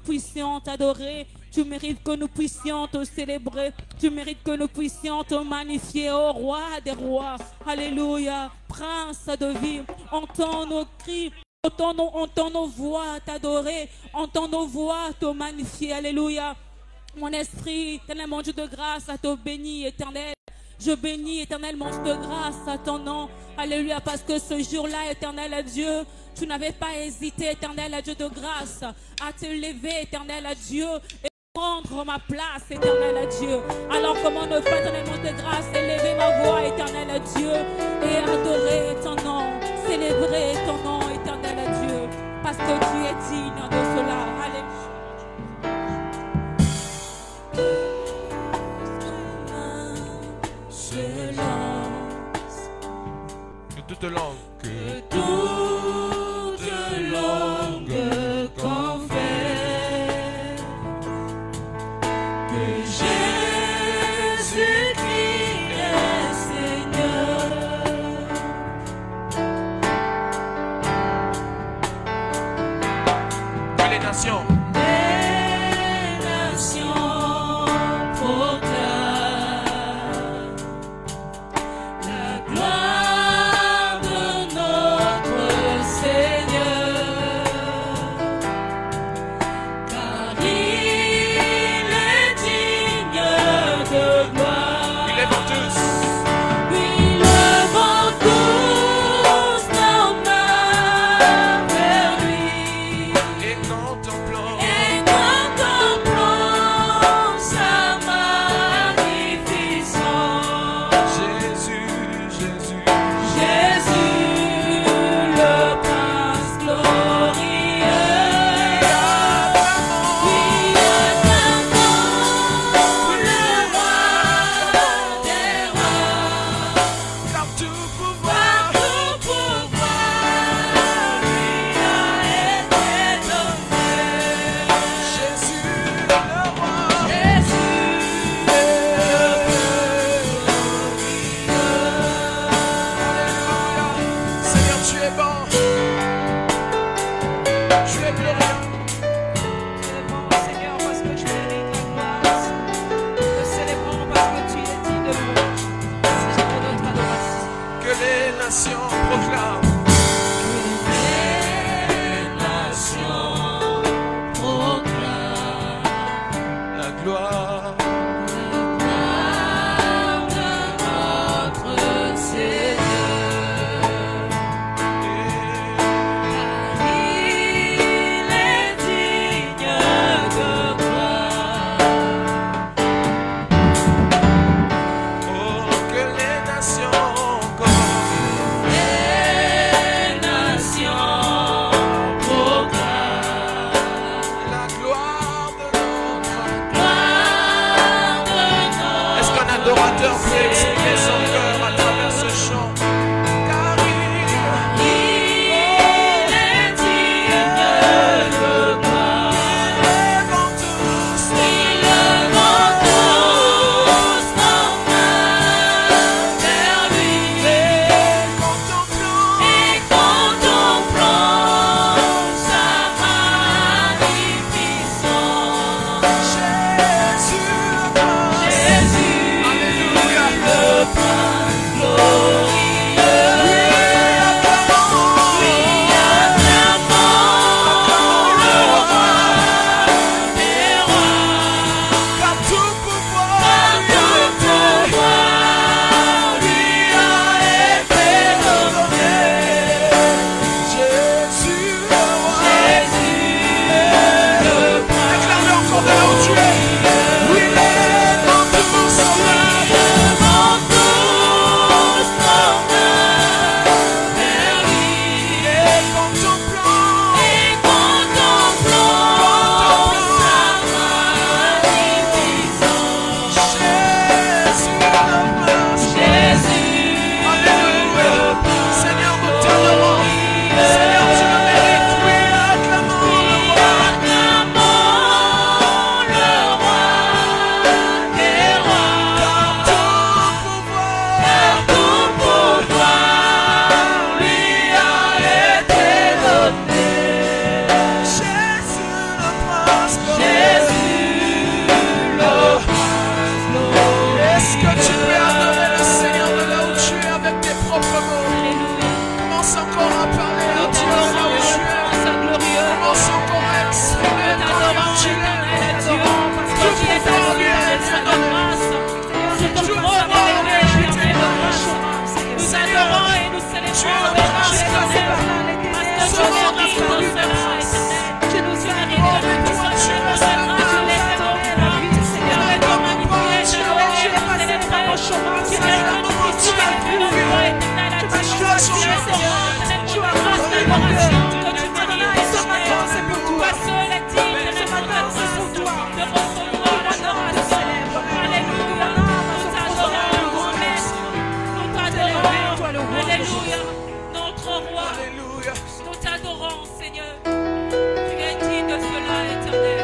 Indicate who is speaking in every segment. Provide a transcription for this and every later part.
Speaker 1: puissions t'adorer. Tu mérites que nous puissions te célébrer. Tu mérites que nous puissions te magnifier, ô roi des rois. Alléluia. Prince de vie, entends nos cris. Entends nos voix t'adorer. Entends nos voix te magnifier. Alléluia. Mon esprit, éternel, mon Dieu de grâce, à te bénir, éternel. Je bénis, éternel, mon Dieu de grâce à ton nom. Alléluia, parce que ce jour-là, éternel Dieu, tu n'avais pas hésité, éternel Dieu de grâce, à te lever, éternel Dieu, et prendre ma place, éternel Dieu. Alors comment ne pas, éternel, mon Dieu de grâce, élever ma voix, éternel Dieu, et adorer ton nom, célébrer ton nom, éternel Dieu, parce que tu es digne de cela. Alléluia.
Speaker 2: Que toute langue
Speaker 1: confesse que Jésus-Christ est Seigneur.
Speaker 2: que les nations Jésus, Alléluia. grâce, gloire.
Speaker 3: Jésus,
Speaker 2: Oh.
Speaker 3: gloire.
Speaker 2: Est-ce que tu peux adorer le Seigneur de là où tu es avec tes propres mots? Commence encore à parler à Dieu là où tu es. Commence encore à exprimer combien tu l'aimes. Tout pour toi lui est Dieu donné. Tout pour toi lui est Dieu donné.
Speaker 1: Nous adorons et nous célébrons le grâce éternel. Parce que tu mérites cela, éternel. Tu nous mérites de nous consacrer nos grâces, tu les fais au roi. Permets-toi de magnifier, de louer, de célébrer. Tu mérites que nous puissions élever notre voix éternelle à Dieu. Seigneur, pour la grâce d'adoration que tu mérites, Seigneur. Toi seul est digne de notre grâce, de recevoir l'adoration. Alléluia. Nous t'adorons, mon maître. Nous t'adorons. Alléluia. Notre roi.
Speaker 2: Alléluia.
Speaker 1: Nous t'adorons, Seigneur. Tu es digne de cela, éternel.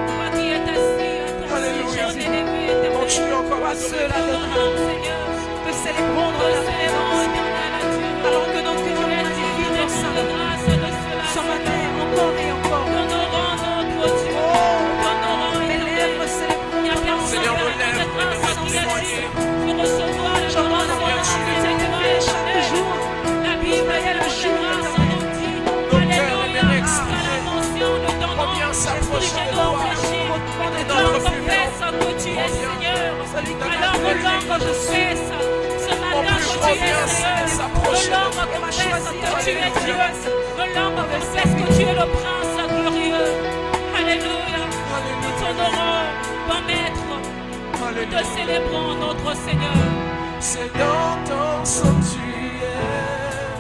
Speaker 1: Toi qui es assis à ton
Speaker 2: Alléluia.
Speaker 1: siège élevé, éternel.
Speaker 2: Continue encore à
Speaker 1: Nous
Speaker 2: adorer.
Speaker 1: t'adorons, Seigneur.
Speaker 3: Te célébrons dans
Speaker 1: Nous
Speaker 3: la
Speaker 1: célébrons,
Speaker 3: présence.
Speaker 1: éternel, à Dieu.
Speaker 3: Alors que nos
Speaker 1: Tu
Speaker 3: cœurs
Speaker 1: es
Speaker 3: sont
Speaker 1: digne
Speaker 3: divinis
Speaker 1: de
Speaker 3: au sein
Speaker 1: toute
Speaker 3: de
Speaker 1: grâce de cela,
Speaker 3: ce matin,
Speaker 1: Seigneur.
Speaker 3: encore et encore.
Speaker 1: Nous honorons notre Dieu. Nous honorons,
Speaker 3: Mes
Speaker 1: éternel.
Speaker 3: lèvres célébront
Speaker 1: Il n'y a
Speaker 3: ton nom.
Speaker 1: personne
Speaker 2: Seigneur,
Speaker 1: qui
Speaker 2: nos
Speaker 1: a
Speaker 2: lèvres
Speaker 1: cette grâce
Speaker 2: peuvent
Speaker 1: qui est
Speaker 2: témoigner.
Speaker 1: de recevoir la
Speaker 3: J'entends
Speaker 1: grâce
Speaker 3: combien tu
Speaker 1: de
Speaker 3: es
Speaker 1: Dieu
Speaker 3: chaque jour.
Speaker 1: La Bible est la grâce en nous dit. Alléluia. À la mention de ton nom,
Speaker 2: Combien s'approcher de
Speaker 1: nos
Speaker 2: toi.
Speaker 1: péchés.
Speaker 2: Notre
Speaker 1: Langue
Speaker 2: plus
Speaker 1: confesse que tu es Seigneur. Alors que langue confesse ce matin que tu es Seigneur. Que langue confesse que tu es Dieu. Que langue confesse que tu es le prince glorieux. Alléluia. Nous t'honorons, bon maître. Nous te
Speaker 2: Alléluia.
Speaker 1: célébrons notre Seigneur.
Speaker 2: C'est dans ton sanctuaire,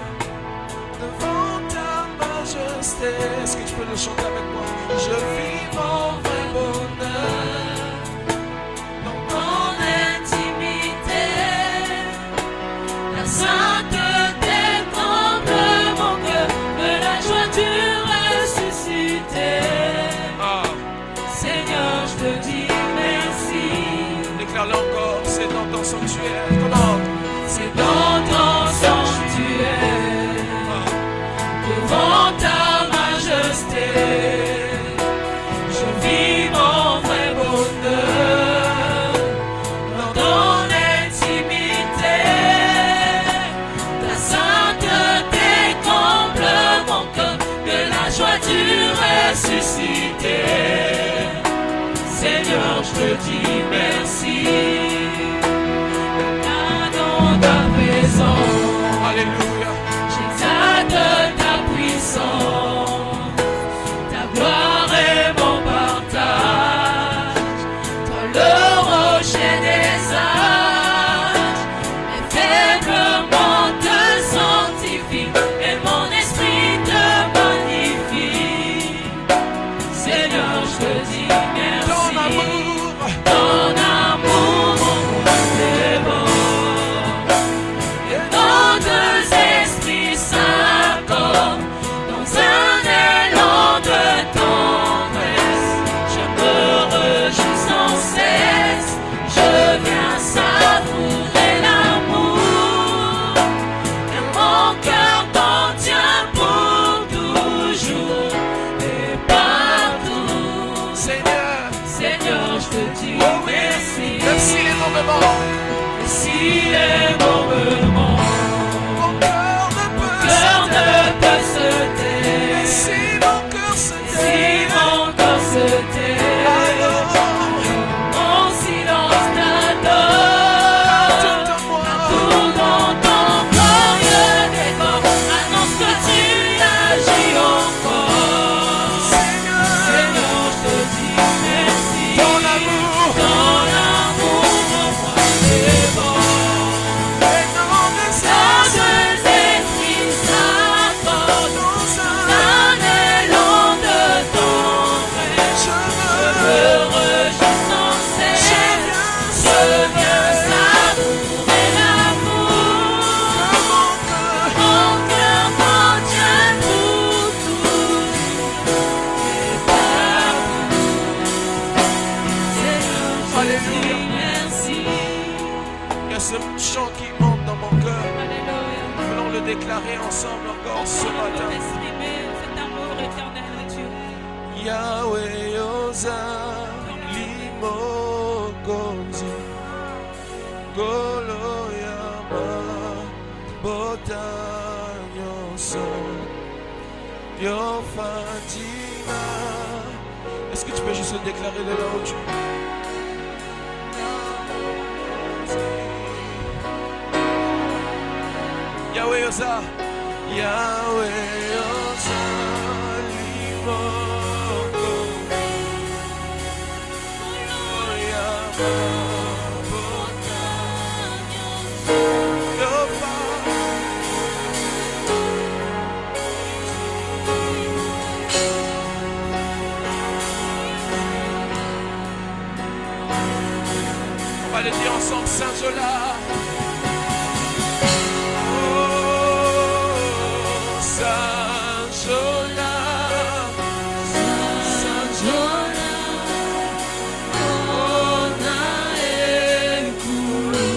Speaker 2: devant ta majesté. Est-ce que tu peux le chanter avec moi? Je vis mon vrai bonheur dans ton intimité.
Speaker 1: La sainteté comble mon cœur de la joie du ressuscité.
Speaker 2: Ah,
Speaker 1: Seigneur, je te dis merci.
Speaker 2: déclare-le encore, c'est dans ton sanctuaire. Comment?
Speaker 1: C'est dans ton sanctuaire,
Speaker 2: Ah,
Speaker 1: devant ta majesté. Je vis mon vrai bonheur dans ton intimité. Ta sainteté comble mon cœur de la joie du ressuscité. Seigneur, je te dis merci. Dans ta présence,
Speaker 2: Alléluia.
Speaker 1: j'exalte ta puissance. Ta gloire est mon partage. Toi le rocher des âges. Mes faiblement te sanctifient et mon esprit te magnifie. Seigneur, je te dis merci.
Speaker 2: Ton amour.
Speaker 1: Ton amour, mon roi, c'est bon. Et nos deux esprits s'accordent dans un élan de tendresse. Je me réjouis sans cesse. Je viens savourer l'amour. Et mon cœur t'en tient pour toujours et partout. Seigneur, je te dis merci.
Speaker 2: Même si les moments,
Speaker 1: Et si les moments,
Speaker 2: mon cœur ne peut
Speaker 1: cœur
Speaker 2: se
Speaker 1: ne peut se
Speaker 2: taire.
Speaker 1: taire.
Speaker 2: Si mon cœur se
Speaker 1: Si
Speaker 2: tait,
Speaker 1: mon cœur se tait,
Speaker 2: alors
Speaker 1: mon silence t'adore.
Speaker 2: tout en moi.
Speaker 1: Tout dans ton glorieux décor annonce que tu agis encore.
Speaker 2: Seigneur,
Speaker 1: Seigneur, je te dis merci.
Speaker 2: ton amour
Speaker 1: Ton amour, mon roi, c'est bon.
Speaker 2: est dans mes
Speaker 1: Nos
Speaker 2: sens.
Speaker 1: deux esprits s'accordent
Speaker 2: Dans un
Speaker 1: un élan de tendresse. Je me réjouis sans cesse. Je viens savourer l'amour. Mon cœur t'en tient pour toujours et partout. Seigneur, je te
Speaker 2: Alléluia.
Speaker 1: dis merci.
Speaker 2: Il y a ce chant qui monte dans mon cœur.
Speaker 1: Alléluia.
Speaker 2: Voulons le déclarer ensemble encore ce
Speaker 1: Comment on peut
Speaker 2: matin.
Speaker 1: exprimer cet amour éternel à Dieu?
Speaker 2: Yahweh Oza Limokonzi Golo Yama Botanyoso Yofatina. Est-ce que tu peux juste le déclarer de là où tu es? Yahweh Oza, Yahweh Oza Limoko Yama Botanyoso On va le dire ensemble, Saint-Jola. Saint-Jola, Saint-Jola, Onae Kurusu,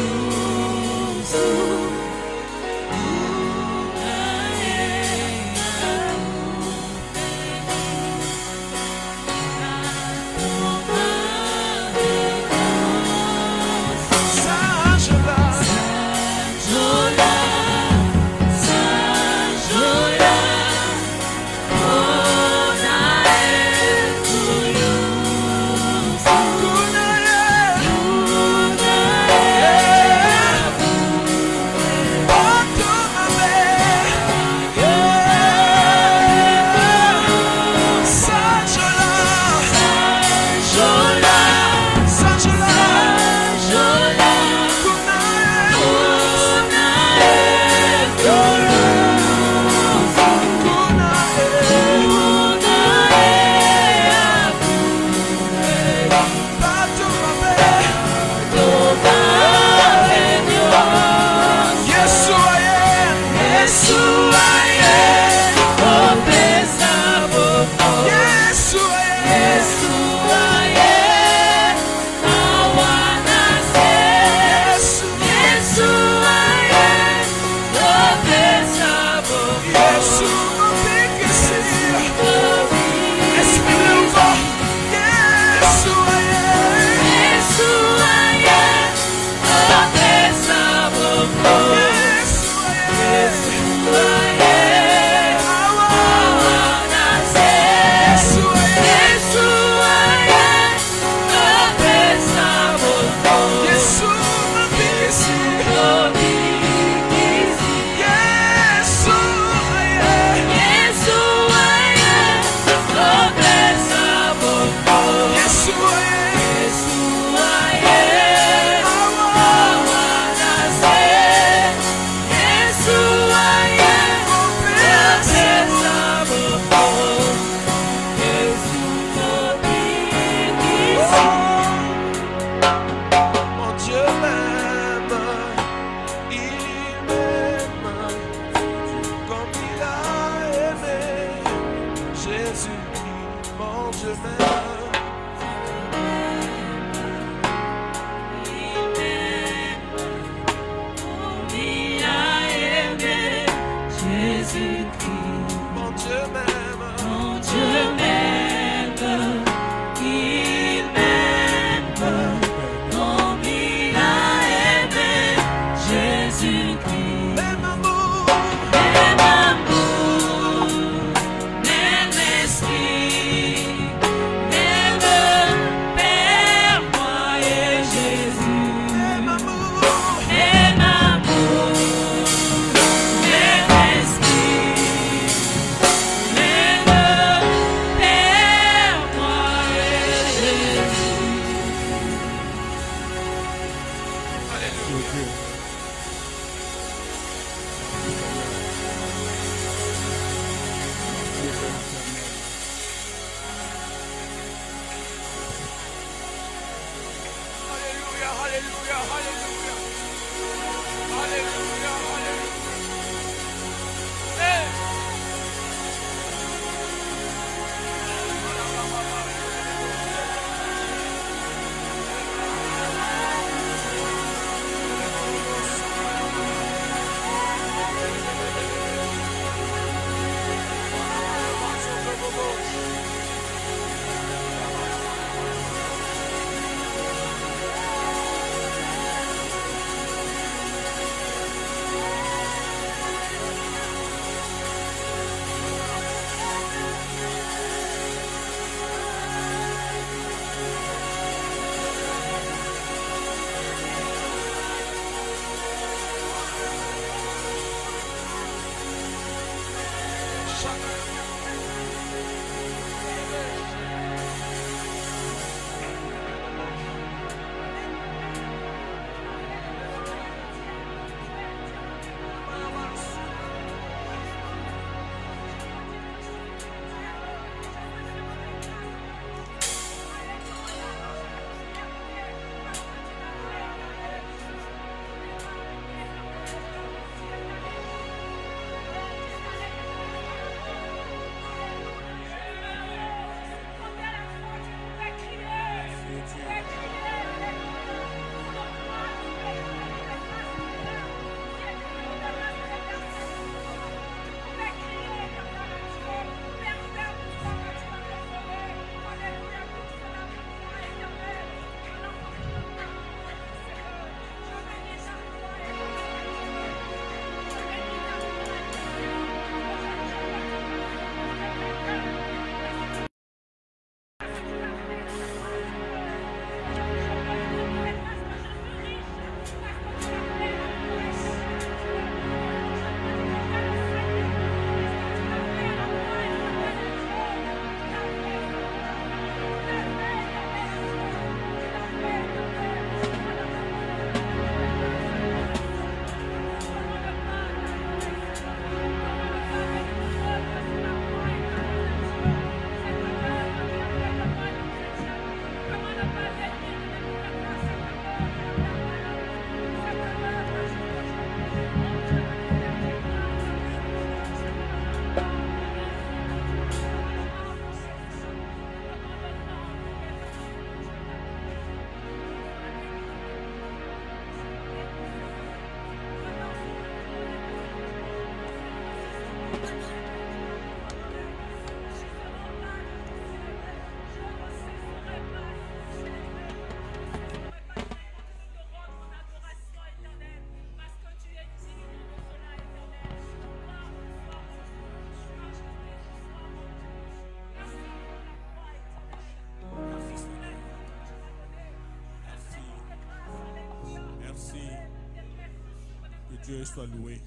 Speaker 4: Dieu soit loué.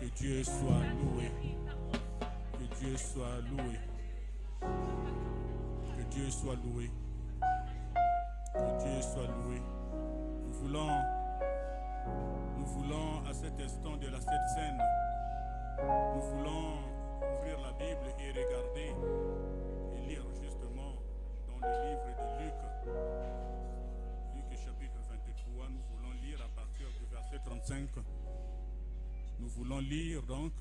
Speaker 4: Que Dieu soit loué. Que Dieu soit loué. Que Dieu soit loué. Que Dieu soit loué. Nous voulons à cet instant de la Sainte Seine, nous voulons ouvrir la Bible et regarder et lire justement dans le livre de Luc chapitre 23. Nous voulons lire à partir du verset 35. Nous voulons lire donc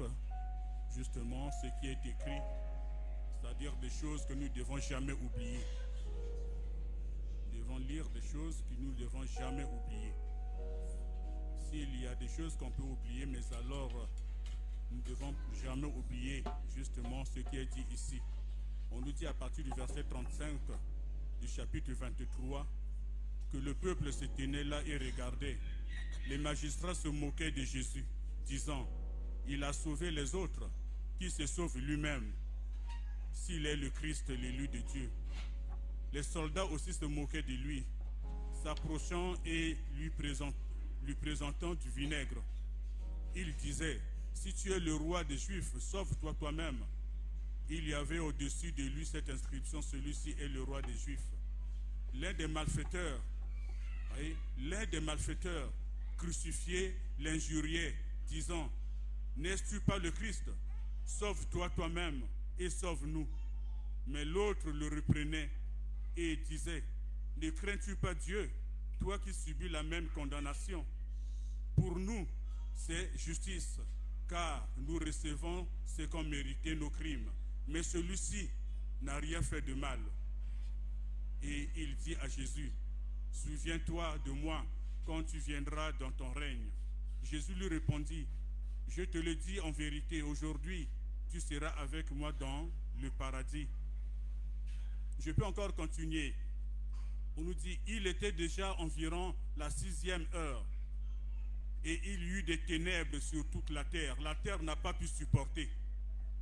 Speaker 4: justement ce qui est écrit, c'est-à-dire des choses que nous ne devons jamais oublier. Nous devons lire des choses que nous ne devons jamais oublier. S'il y a des choses qu'on peut oublier, mais alors nous ne devons jamais oublier justement ce qui est dit ici. On nous dit à partir du verset 35 du chapitre 23 que le peuple se tenait là et regardait. Les magistrats se moquaient de Jésus, disant, il a sauvé les autres, qui se sauve lui-même, s'il est le Christ, l'élu de Dieu. Les soldats aussi se moquaient de lui, s'approchant et lui présentant du vinaigre. Il disait, si tu es le roi des Juifs, sauve-toi toi-même. Il y avait au-dessus de lui cette inscription, celui-ci est le roi des Juifs. L'un des malfaiteurs crucifié l'injuriait, disant, n'es-tu pas le Christ? Sauve-toi toi-même et sauve-nous. Mais l'autre le reprenait et disait, ne crains-tu pas Dieu, toi qui subis la même condamnation? Pour nous, c'est justice, car nous recevons ce qu'ont mérité nos crimes. Mais celui-ci n'a rien fait de mal. Et il dit à Jésus, souviens-toi de moi quand tu viendras dans ton règne. Jésus lui répondit, je te le dis en vérité, aujourd'hui, tu seras avec moi dans le paradis. Je peux encore continuer. On nous dit, il était déjà environ la 6e heure et il y eut des ténèbres sur toute la terre. La terre n'a pas pu supporter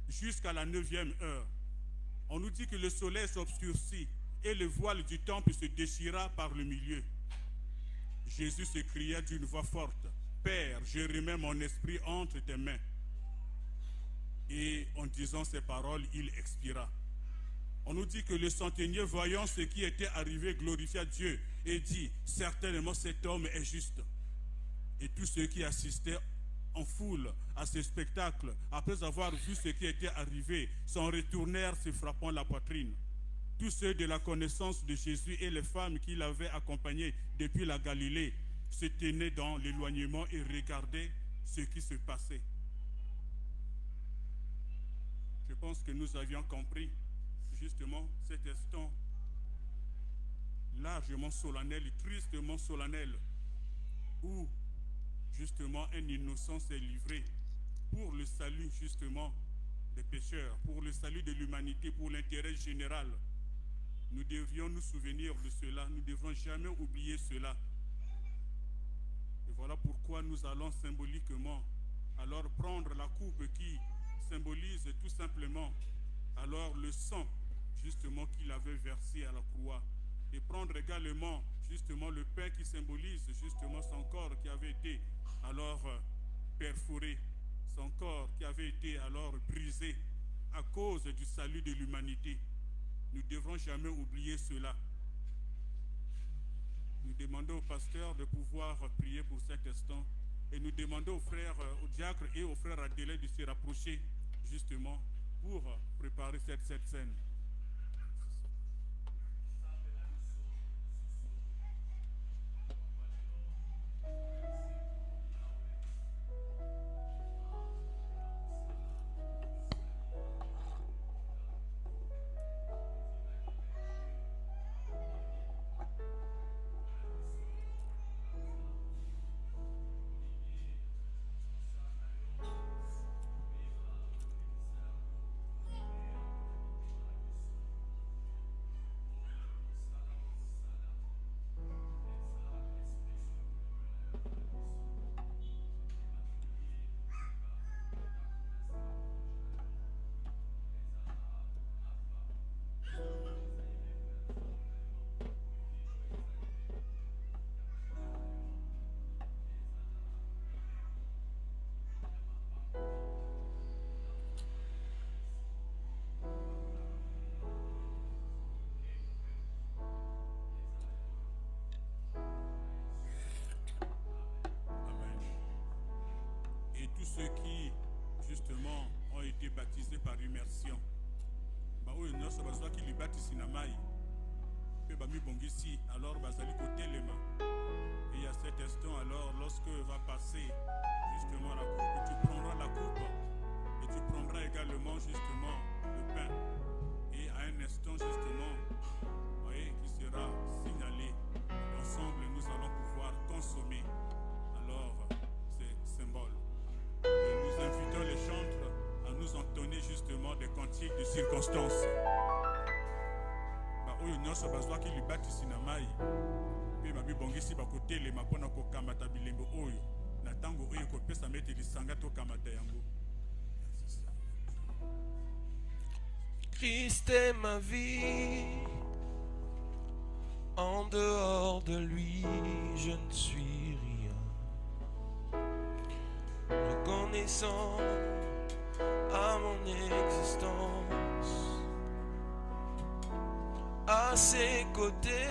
Speaker 4: jusqu'à la 9e heure. On nous dit que le soleil s'obscurcit et le voile du temple se déchira par le milieu. Jésus s'écria d'une voix forte, Père, je remets mon esprit entre tes mains. Et en disant ces paroles, il expira. On nous dit que le centenier, voyant ce qui était arrivé, glorifia Dieu et dit, certainement cet homme est juste. Et tous ceux qui assistaient en foule à ce spectacle, après avoir vu ce qui était arrivé, s'en retournèrent se frappant la poitrine. Tous ceux de la connaissance de Jésus et les femmes qui l'avaient accompagné depuis la Galilée se tenaient dans l'éloignement et regardaient ce qui se passait. Je pense que nous avions compris justement cet instant largement solennel, tristement solennel, où justement un innocent s'est livré pour le salut justement des pécheurs, pour le salut de l'humanité, pour l'intérêt général. Nous devions nous souvenir de cela, nous ne devrons jamais oublier cela. Et voilà pourquoi nous allons symboliquement alors prendre la coupe qui symbolise tout simplement alors le sang justement qu'il avait versé à la croix, et prendre également justement le pain qui symbolise justement son corps qui avait été alors perforé, son corps qui avait été alors brisé à cause du salut de l'humanité. Nous ne devrons jamais oublier cela. Nous demandons au pasteur de pouvoir prier pour cet instant et nous demandons aux frères, aux diacres et aux frères Adélé de se rapprocher justement pour préparer cette scène. été baptisés par immersion. Baoyo nyonso bazwaki libatisi na mai. Pe bami bongisi alors bazali kotelema. Et il y a cet instant alors lorsque va passer justement la coupe, tu prendras la coupe et tu prendras également justement le pain. Et à un instant justement, vous voyez, qui sera signalé. Ensemble, nous allons pouvoir consommer alors ces symboles. Et nous invitons les chantres à nous entonner justement des cantiques de circonstance. Oyo nyonso bazwaki libatisi na mai pe babibongisi bakotelema mpona kokamata bilembo oyo na ntango oyo kopesa mete lisanga tokamata yango.
Speaker 2: Christ est ma vie, en dehors de lui je ne suis rien. Reconnaissant à mon existence, à ses côtés,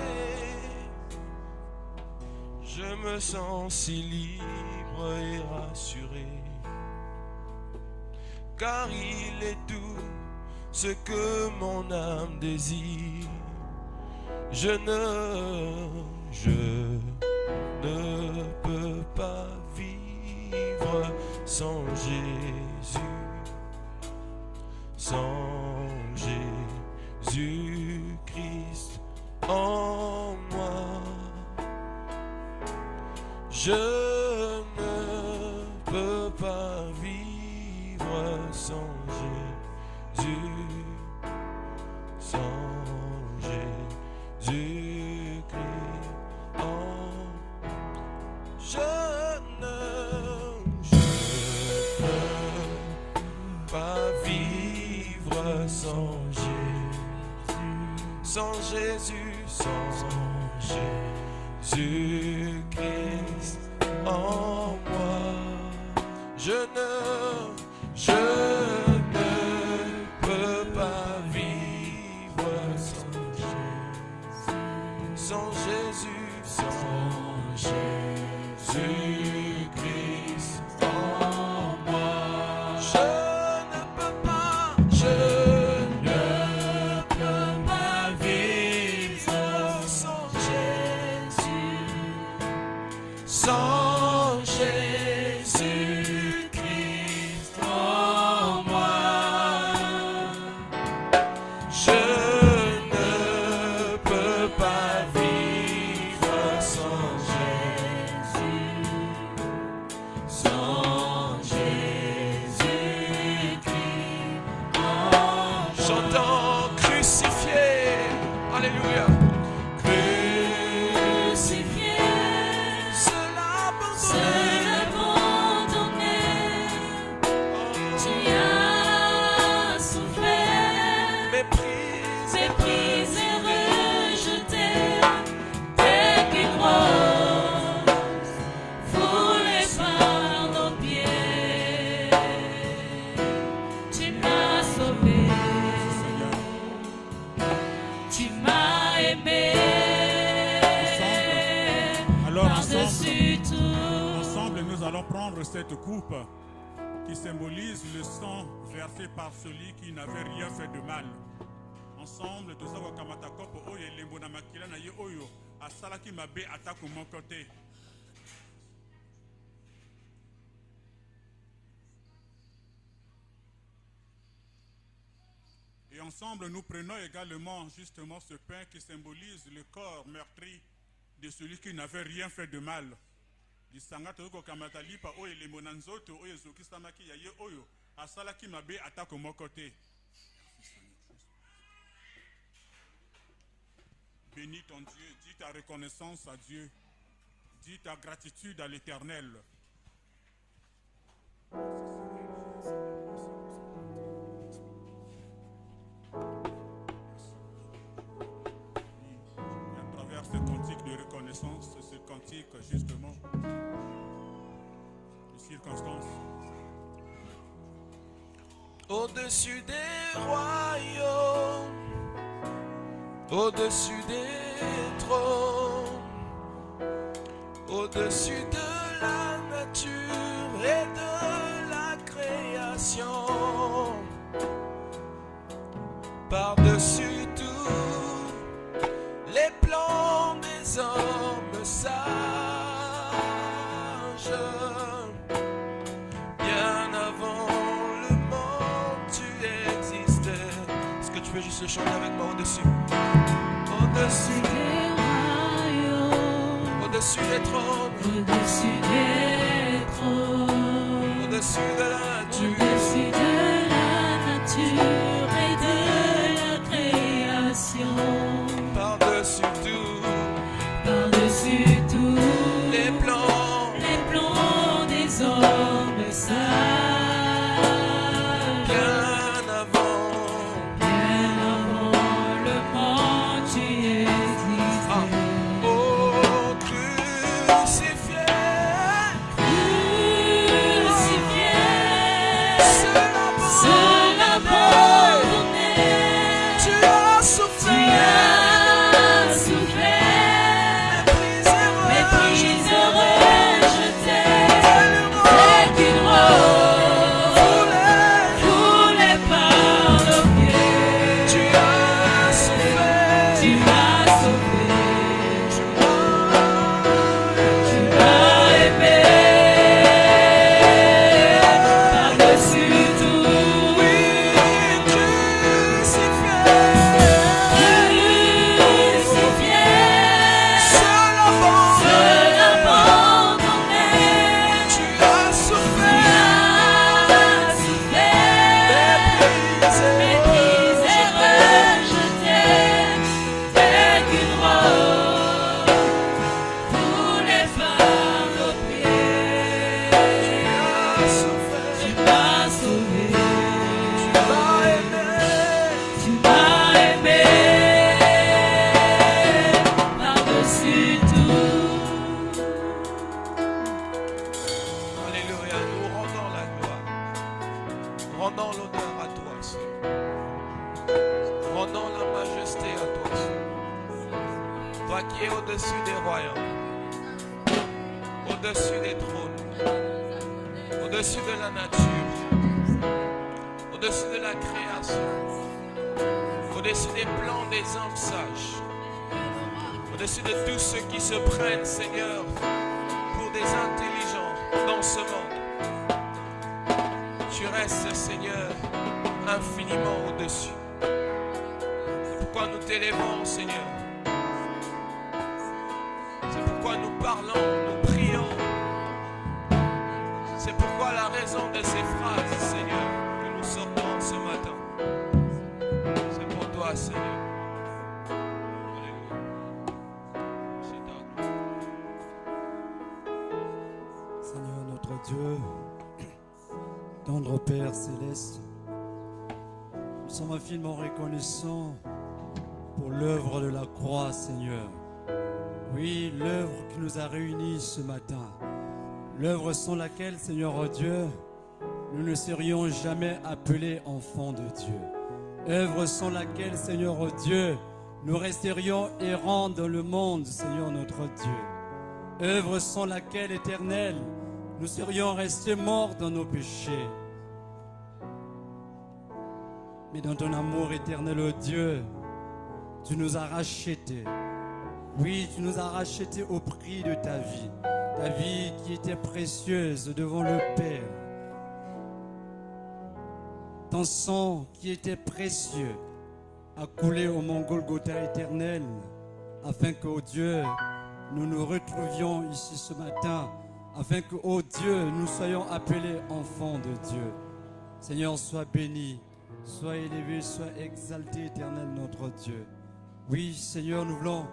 Speaker 2: je me sens si libre et rassuré, car il est tout ce que mon âme désire. Je ne peux pas vivre sans Jésus, sans Jésus-Christ en moi. Je ne peux pas vivre sans Jésus, sans Jésus-Christ en je peux pas vivre sans Jésus, sans Jésus, sans Jésus-Christ en moi. Je ne peux pas vivre sans Jésus, sans Jésus-Christ en moi. Je ne peux pas vivre sans Jésus, sans Jésus-Christ en moi. Je ne peux pas vivre sans Jésus, sans Jésus-Christ en moi. J'entends crucifié, alléluia. Crucifié, cela abandonné, tu as souffert, méprisé et rejeté, tes pieds roses foulés par nos pieds. Tu m'as sauvé, tu m'as aimé,
Speaker 4: Alors
Speaker 2: par-dessus tout.
Speaker 4: ensemble, nous allons prendre cette coupe qui symbolise le sang versé par celui qui n'avait rien fait de mal. Ensemble, tous les kamata kopo oyo elembo na makila na ye oyo asalaki mabe atako moko te. Et ensemble, nous prenons également justement ce pain qui symbolise le corps meurtri de celui qui n'avait rien fait de mal. Lisanga toko kamata lipa oyo elembo na nzoto oyo ezokisamaki ya ye oyo asalaki mabe atako moko te. Bénis ton Dieu, dis ta reconnaissance à Dieu, dis ta gratitude à l'Éternel. Et à travers ce cantique de reconnaissance, ce cantique justement de circonstances.
Speaker 2: Au-dessus des royaumes, au-dessus des trônes, au-dessus de la nature et de la création, par-dessus tout les plans des hommes sages. Bien avant le monde, tu existais. Est-ce que tu peux juste le chanter avec moi au-dessus? Au-dessus des royaumes, au-dessus des trônes,
Speaker 1: Au-dessus des trônes,
Speaker 2: au-dessus de la nature,
Speaker 1: au-dessus de la nature et de la création,
Speaker 2: par-dessus tout
Speaker 1: par-dessus tout
Speaker 2: les
Speaker 1: plans des hommes sages.
Speaker 2: bien avant.
Speaker 1: Bien avant le monde, tu existais.
Speaker 2: Oh, crucifié,
Speaker 1: Crucifié,
Speaker 2: seul
Speaker 1: abandonné,
Speaker 2: tu as
Speaker 1: tu
Speaker 2: souffert,
Speaker 1: as souffert, méprisé, rejeté, tel qu'une rose foulée par nos pieds.
Speaker 2: tu as souffert,
Speaker 1: Tu m'as sauvé, tu m'as aimé, par-dessus tout. Crucifié, seul abandonné,
Speaker 2: tu as souffert,
Speaker 1: méprisé, rejeté, tel qu'une rose foulée par nos pieds. Tu m'as sauvé, tu m'as aimé, par-dessus tout.
Speaker 2: Alléluia, nous rendons la gloire, rendons l'honneur à toi, Seigneur. Rendons la majesté à toi, Seigneur. Toi qui es au-dessus des royaumes, au-dessus des trônes, au-dessus de la nature, au-dessus de la création, au-dessus des plans des hommes sages, au-dessus de tous ceux qui se prennent, Seigneur, pour des intelligents dans ce monde. Tu restes, Seigneur, infiniment au-dessus. C'est pourquoi nous t'élevons, Seigneur. C'est pourquoi nous parlons, nous prions. C'est pourquoi la raison de ces phrases, Seigneur, que nous sortons ce matin, c'est pour toi, Seigneur. Alléluia. C'est ta gloire.
Speaker 5: Seigneur notre Dieu, tendre Père céleste, nous sommes infiniment reconnaissants pour l'œuvre de la croix, Seigneur. Oui, l'œuvre qui nous a réunis ce matin, l'œuvre sans laquelle, Seigneur Dieu, nous ne serions jamais appelés enfants de Dieu. Œuvre sans laquelle, Seigneur Dieu, nous resterions errants dans le monde, Seigneur notre Dieu. Œuvre sans laquelle, Éternel, nous serions restés morts dans nos péchés. Mais dans ton amour éternel, ô Dieu, tu nous as rachetés. Oui, tu nous as rachetés au prix de ta vie qui était précieuse devant le Père. Ton sang qui était précieux a coulé au mont Golgotha éternel, afin que, ô Dieu, nous nous retrouvions ici ce matin, afin que, ô Dieu, nous soyons appelés enfants de Dieu. Seigneur, sois béni, sois élevé, sois exalté, éternel notre Dieu. Oui, Seigneur, nous voulons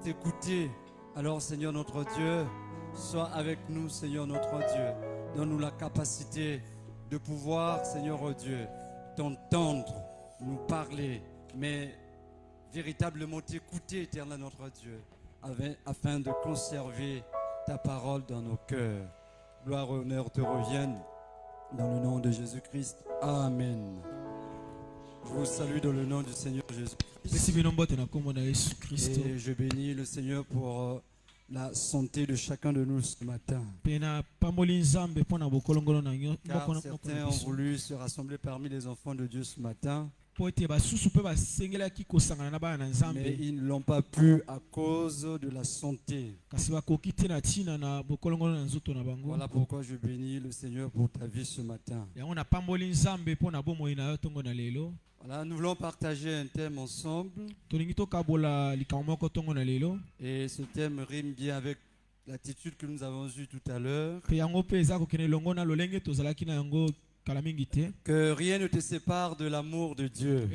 Speaker 5: t'écouter. Alors, Seigneur notre Dieu, sois avec nous, Seigneur notre Dieu. Donne-nous la capacité de pouvoir, Seigneur Dieu, t'entendre, nous parler, mais véritablement t'écouter, éternel notre Dieu, afin de conserver ta parole dans nos cœurs. Gloire et honneur te reviennent dans le nom de Jésus-Christ. Amen. Je vous salue dans le nom du Seigneur Jésus-Christ. Et je bénis le Seigneur pour la santé de chacun de nous ce matin. Car certains ont voulu se rassembler parmi les enfants de Dieu ce matin. Mais ils ne l'ont pas pu à cause de la santé. Voilà pourquoi je bénis le Seigneur pour ta vie ce matin. Voilà, nous voulons partager un thème ensemble. Et ce thème rime bien avec l'attitude que nous avons eue tout à l'heure. Que rien ne te sépare de l'amour de Dieu.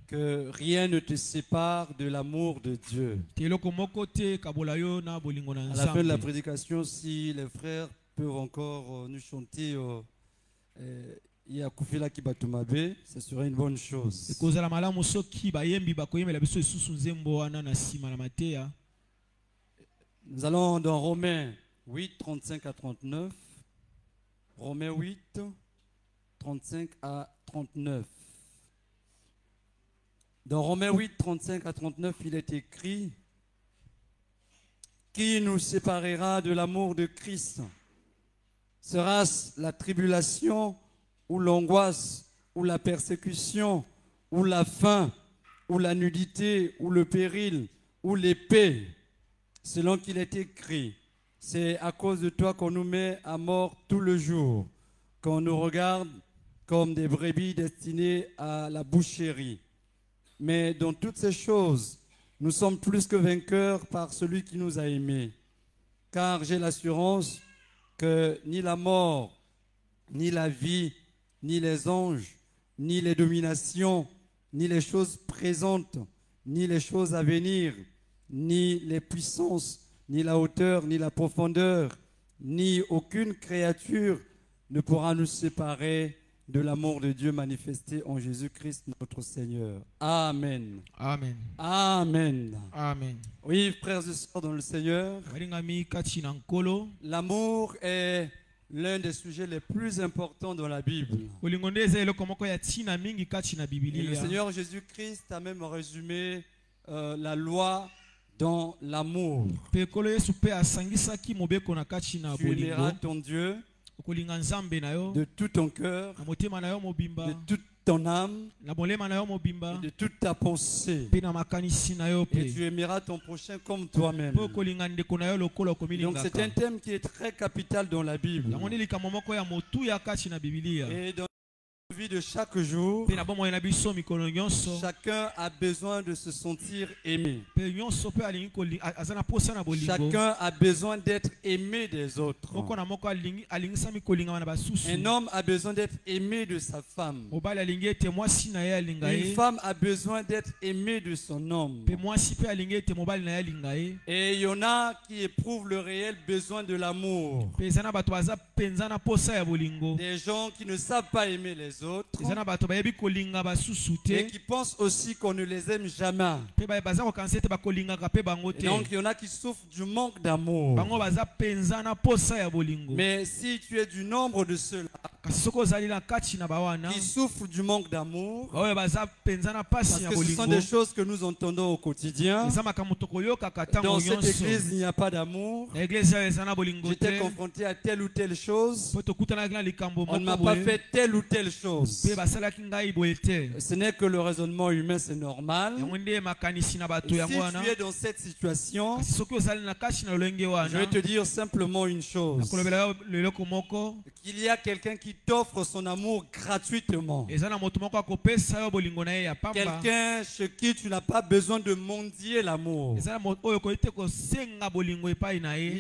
Speaker 5: Que rien ne te sépare de l'amour de Dieu. À la fin de la prédication, si les frères peuvent encore nous chanter Yakufila Kibatumabe, ce serait une bonne chose. Nous allons dans Romains 8, 35 à 39. Romains 8, 35 à 39. Dans Romains 8, 35 à 39, il est écrit: qui nous séparera de l'amour de Christ? Sera-ce la tribulation, ou l'angoisse, ou la persécution, ou la faim, ou la nudité, ou le péril, ou l'épée? Selon qu'il est écrit: c'est à cause de toi qu'on nous met à mort tout le jour, qu'on nous regarde comme des brebis destinées à la boucherie. Mais dans toutes ces choses, nous sommes plus que vainqueurs par celui qui nous a aimés. Car j'ai l'assurance que ni la mort, ni la vie, ni les anges, ni les dominations, ni les choses présentes, ni les choses à venir, ni les puissances, ni la hauteur, ni la profondeur, ni aucune créature ne pourra nous séparer de l'amour de Dieu manifesté en Jésus-Christ notre Seigneur. Amen.
Speaker 6: Amen.
Speaker 5: Amen.
Speaker 6: Amen.
Speaker 5: Oui, frères et sœurs dans le Seigneur, l'amour est l'un des sujets les plus importants dans la Bible. Et le Seigneur Jésus-Christ a même résumé la loi dans l'amour. Tu aimeras ton Dieu de tout ton cœur, de toute ton âme, et de toute ta pensée. Et tu aimeras ton prochain comme toi-même. Donc c'est un thème qui est très capital dans la Bible. Et dans la vie de chaque jour, chacun a besoin de se sentir aimé. Chacun a besoin d'être aimé des autres. Un homme a besoin d'être aimé de sa femme. Une femme a besoin d'être aimée de son homme. Et il y en a qui éprouvent le réel besoin de l'amour. Des gens qui ne savent pas aimer les autres et qui pensent aussi qu'on ne les aime jamais. Et donc il y en a qui souffrent du manque d'amour. Mais si tu es du nombre de ceux-là qui souffrent du manque d'amour, parce que ce sont des choses que nous entendons au quotidien. Dans cette église il n'y a pas d'amour. J'étais confronté à telle ou telle chose, on ne m'a pas fait telle ou telle chose. Ce n'est que le raisonnement humain, c'est normal. Et si tu es dans cette situation, je vais te dire simplement une chose: qu'il y a quelqu'un qui t'offre son amour gratuitement. Quelqu'un chez qui tu n'as pas besoin de mendier l'amour. Il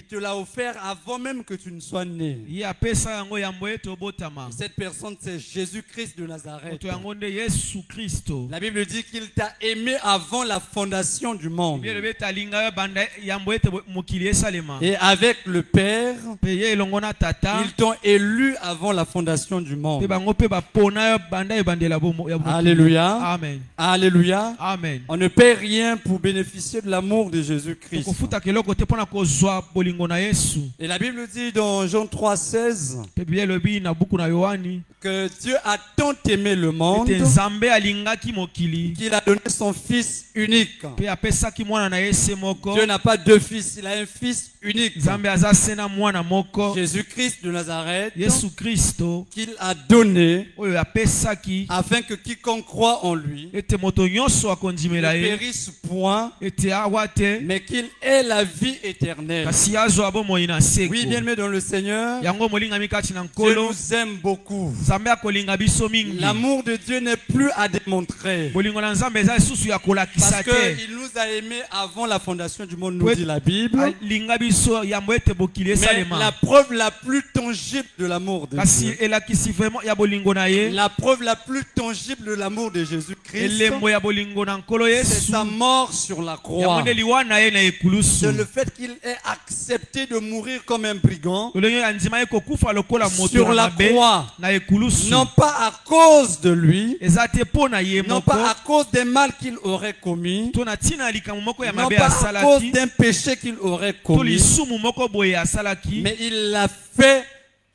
Speaker 5: te l'a offert avant même que tu ne sois né. Cette personne, c'est Jésus-Christ de Nazareth. La Bible dit qu'il t'a aimé avant la fondation du monde. Et avec le Père, ils t'ont élu avant la fondation du monde. Alléluia.
Speaker 6: Amen.
Speaker 5: Alléluia.
Speaker 6: Amen.
Speaker 5: On ne paie rien pour bénéficier de l'amour de Jésus-Christ. Et la Bible dit dans Jean 3,16 que Dieu a tant aimé le monde qu'il a donné son Fils unique. Dieu n'a pas deux fils, il a un Fils unique. Jésus-Christ de Nazareth. biso qu'il a donné
Speaker 2: oyo apesaki
Speaker 5: afin que quiconque croit en lui
Speaker 2: ete moto nyonso akondimela
Speaker 5: ne
Speaker 2: ye
Speaker 5: périsse point,
Speaker 2: ete awa te
Speaker 5: mais qu'il ait la vie éternelle.
Speaker 2: kasi azwa bomoi na seko.
Speaker 5: Oui, bien-aimé dans le Seigneur,
Speaker 2: yango molingami kati na
Speaker 5: Dieu
Speaker 2: nkolo
Speaker 5: nous aime beaucoup.
Speaker 2: nzambe akolinga biso mingi.
Speaker 5: L'amour de Dieu n'est plus à démontrer.
Speaker 2: bolingo na nzambe eza lisusu ya kolakisa
Speaker 5: Parce
Speaker 2: te
Speaker 5: qu'il nous a aimés avant la fondation du monde, nous dit la Bible.
Speaker 2: alinga biso yambo ete bokili
Speaker 5: Mais la
Speaker 2: esalema
Speaker 5: preuve la plus tangible de l'amour de
Speaker 2: kasi
Speaker 5: Dieu,
Speaker 2: elakisi vraiment ya bolingo na ye
Speaker 5: la preuve la plus tangible de l'amour de Jésus-Christ,
Speaker 2: elembo ya bolingo na nkolo
Speaker 5: c'est
Speaker 2: yesu
Speaker 5: sa mort sur la croix.
Speaker 2: yango nde liwa na ye na ekulusu
Speaker 5: C'est le fait qu'il ait accepté de mourir comme un brigand
Speaker 2: lolenge ya ndima ye kokufa lokola moto
Speaker 5: sur
Speaker 2: na
Speaker 5: la
Speaker 2: mabe
Speaker 5: croix,
Speaker 2: na ekulusu
Speaker 5: non pas à cause de lui,
Speaker 2: eza te mpo na ye
Speaker 5: non
Speaker 2: moko
Speaker 5: pas à cause des mal qu'il aurait commis,
Speaker 2: to na ntina ya likambo moko ya
Speaker 5: non
Speaker 2: mabe
Speaker 5: pas à cause
Speaker 2: asalaki
Speaker 5: d'un péché qu'il aurait
Speaker 2: to
Speaker 5: commis,
Speaker 2: lisumu moko boye asalaki
Speaker 5: mais il l'a fait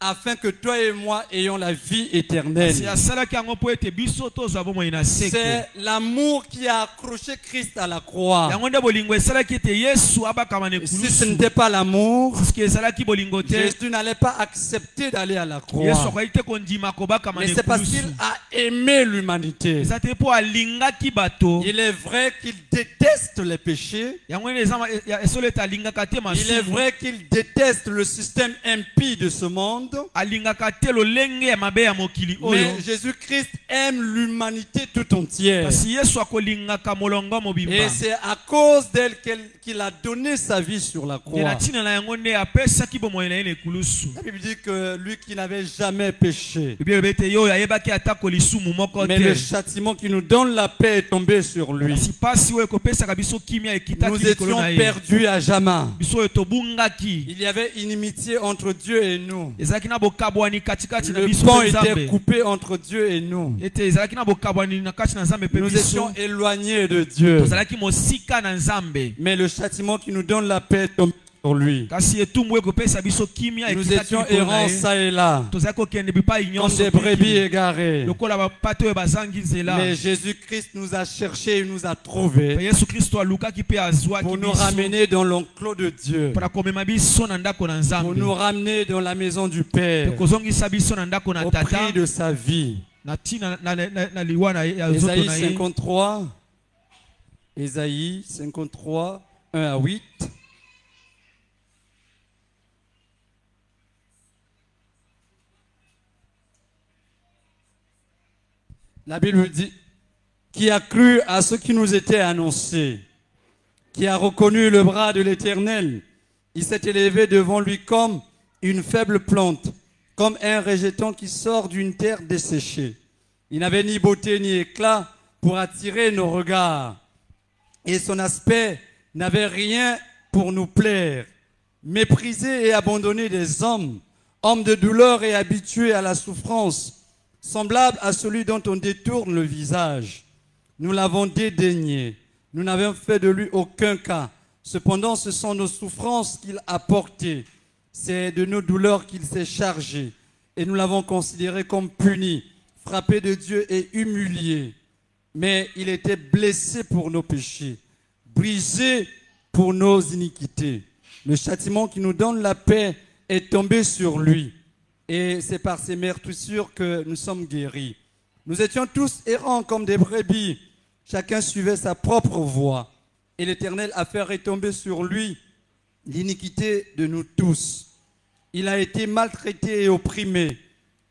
Speaker 5: afin que toi et moi ayons la vie éternelle.
Speaker 2: kasi asalaki yango mpo ete biso tozwa bomoi na seko.
Speaker 5: C'est l'amour qui a accroché Christ à la croix.
Speaker 2: yango nde bolingo esalaki ete yesu abakama na
Speaker 5: Si ce
Speaker 2: ekulusu
Speaker 5: n'était pas l'amour,
Speaker 2: parceke ezalaki bolingo te
Speaker 5: Jésus n'allait pas accepter d'aller à la
Speaker 2: yesu
Speaker 5: croix.
Speaker 2: akoki te kondima kobakama
Speaker 5: Mais
Speaker 2: na
Speaker 5: c'est parce
Speaker 2: ekulusu
Speaker 5: qu'il a aimé l'humanité.
Speaker 2: eza te mpo alingaki bato
Speaker 5: Il est vrai qu'il déteste les péchés.
Speaker 2: yango nde eza esolo ete alingaka te
Speaker 5: Il est
Speaker 2: masumu
Speaker 5: vrai qu'il déteste le système impie de ce monde.
Speaker 2: alingaka te lolenge ya mabe ya mokili oyo
Speaker 5: Mais Jésus-Christ aime l'humanité tout entière.
Speaker 2: kasi yesu akolingaka molongo mobimba
Speaker 5: Et c'est à cause d'elle qu'il a donné sa vie sur la
Speaker 2: nde na
Speaker 5: croix.
Speaker 2: ntina na yango nde apesaki bomoi na ye na ekulusu
Speaker 5: La Bible dit que lui qui n'avait jamais péché,
Speaker 2: bible elobi ete ye oyo ayebaki atako lisumu moko
Speaker 5: mais le
Speaker 2: te
Speaker 5: châtiment qui nous donne la paix est tombé sur lui.
Speaker 2: kasi pasi oyo ekopesaka biso kimia ekitaki
Speaker 5: Nous
Speaker 2: likolo
Speaker 5: étions
Speaker 2: na ye
Speaker 5: perdus à jamais.
Speaker 2: biso oyo tobungaki
Speaker 5: Il y avait inimitié entre Dieu et nous.
Speaker 2: ezalaki na bokabwani katikati na
Speaker 5: Le
Speaker 2: biso
Speaker 5: pont
Speaker 2: mpe
Speaker 5: était
Speaker 2: nzambe
Speaker 5: coupé entre Dieu et nous.
Speaker 2: ete ezalaki na bokabwani na kati na nzambe mpe
Speaker 5: Nous
Speaker 2: biso
Speaker 5: étions éloignés de Dieu.
Speaker 2: tozalaki mosika na nzambe
Speaker 5: Mais le châtiment qui nous donne la paix est tombé sur lui.
Speaker 2: kasi etumbu ekopesa biso kimia
Speaker 5: Nous
Speaker 2: ekitaki
Speaker 5: étions
Speaker 2: likolo na
Speaker 5: errants
Speaker 2: ye
Speaker 5: ça et là,
Speaker 2: tozalaki kokende bipai
Speaker 5: comme
Speaker 2: nyonso
Speaker 5: des brebis égarées.
Speaker 2: lokola bapate oyo bazangi nzela
Speaker 5: Mais Jésus-Christ nous a cherchés et nous a
Speaker 2: mpe
Speaker 5: trouvés
Speaker 2: yesu kristo alukaki mpe azwaki
Speaker 5: pour nous
Speaker 2: biso
Speaker 5: ramener dans l'enclos de Dieu,
Speaker 2: mpona komema biso na ndako na
Speaker 5: pour
Speaker 2: nzambe
Speaker 5: nous ramener dans la maison du
Speaker 2: mpe
Speaker 5: Père
Speaker 2: kozongisa biso na ndako na
Speaker 5: au
Speaker 2: tata
Speaker 5: prix de sa vie.
Speaker 2: na ntina na liwa na ye ya nzoto
Speaker 5: Ésaïe
Speaker 2: na ye
Speaker 5: 53, Ésaïe 53, 1 à 8. La Bible dit, qui a cru à ce qui nous était annoncé, qui a reconnu le bras de l'Éternel, il s'est élevé devant lui comme une faible plante, comme un rejeton qui sort d'une terre desséchée. Il n'avait ni beauté ni éclat pour attirer nos regards, et son aspect n'avait rien pour nous plaire. Méprisé et abandonné des hommes, homme de douleur et habitué à la souffrance, semblable à celui dont on détourne le visage. Nous l'avons dédaigné, nous n'avons fait de lui aucun cas. Cependant, ce sont nos souffrances qu'il a portées, c'est de nos douleurs qu'il s'est chargé, et nous l'avons considéré comme puni, frappé de Dieu et humilié. Mais il était blessé pour nos péchés, brisé pour nos iniquités. Le châtiment qui nous donne la paix est tombé sur lui. Et c'est par ses meurtrissures que nous sommes guéris. Nous étions tous errants comme des brebis. Chacun suivait sa propre voie. Et l'Éternel a fait retomber sur lui l'iniquité de nous tous. Il a été maltraité et opprimé.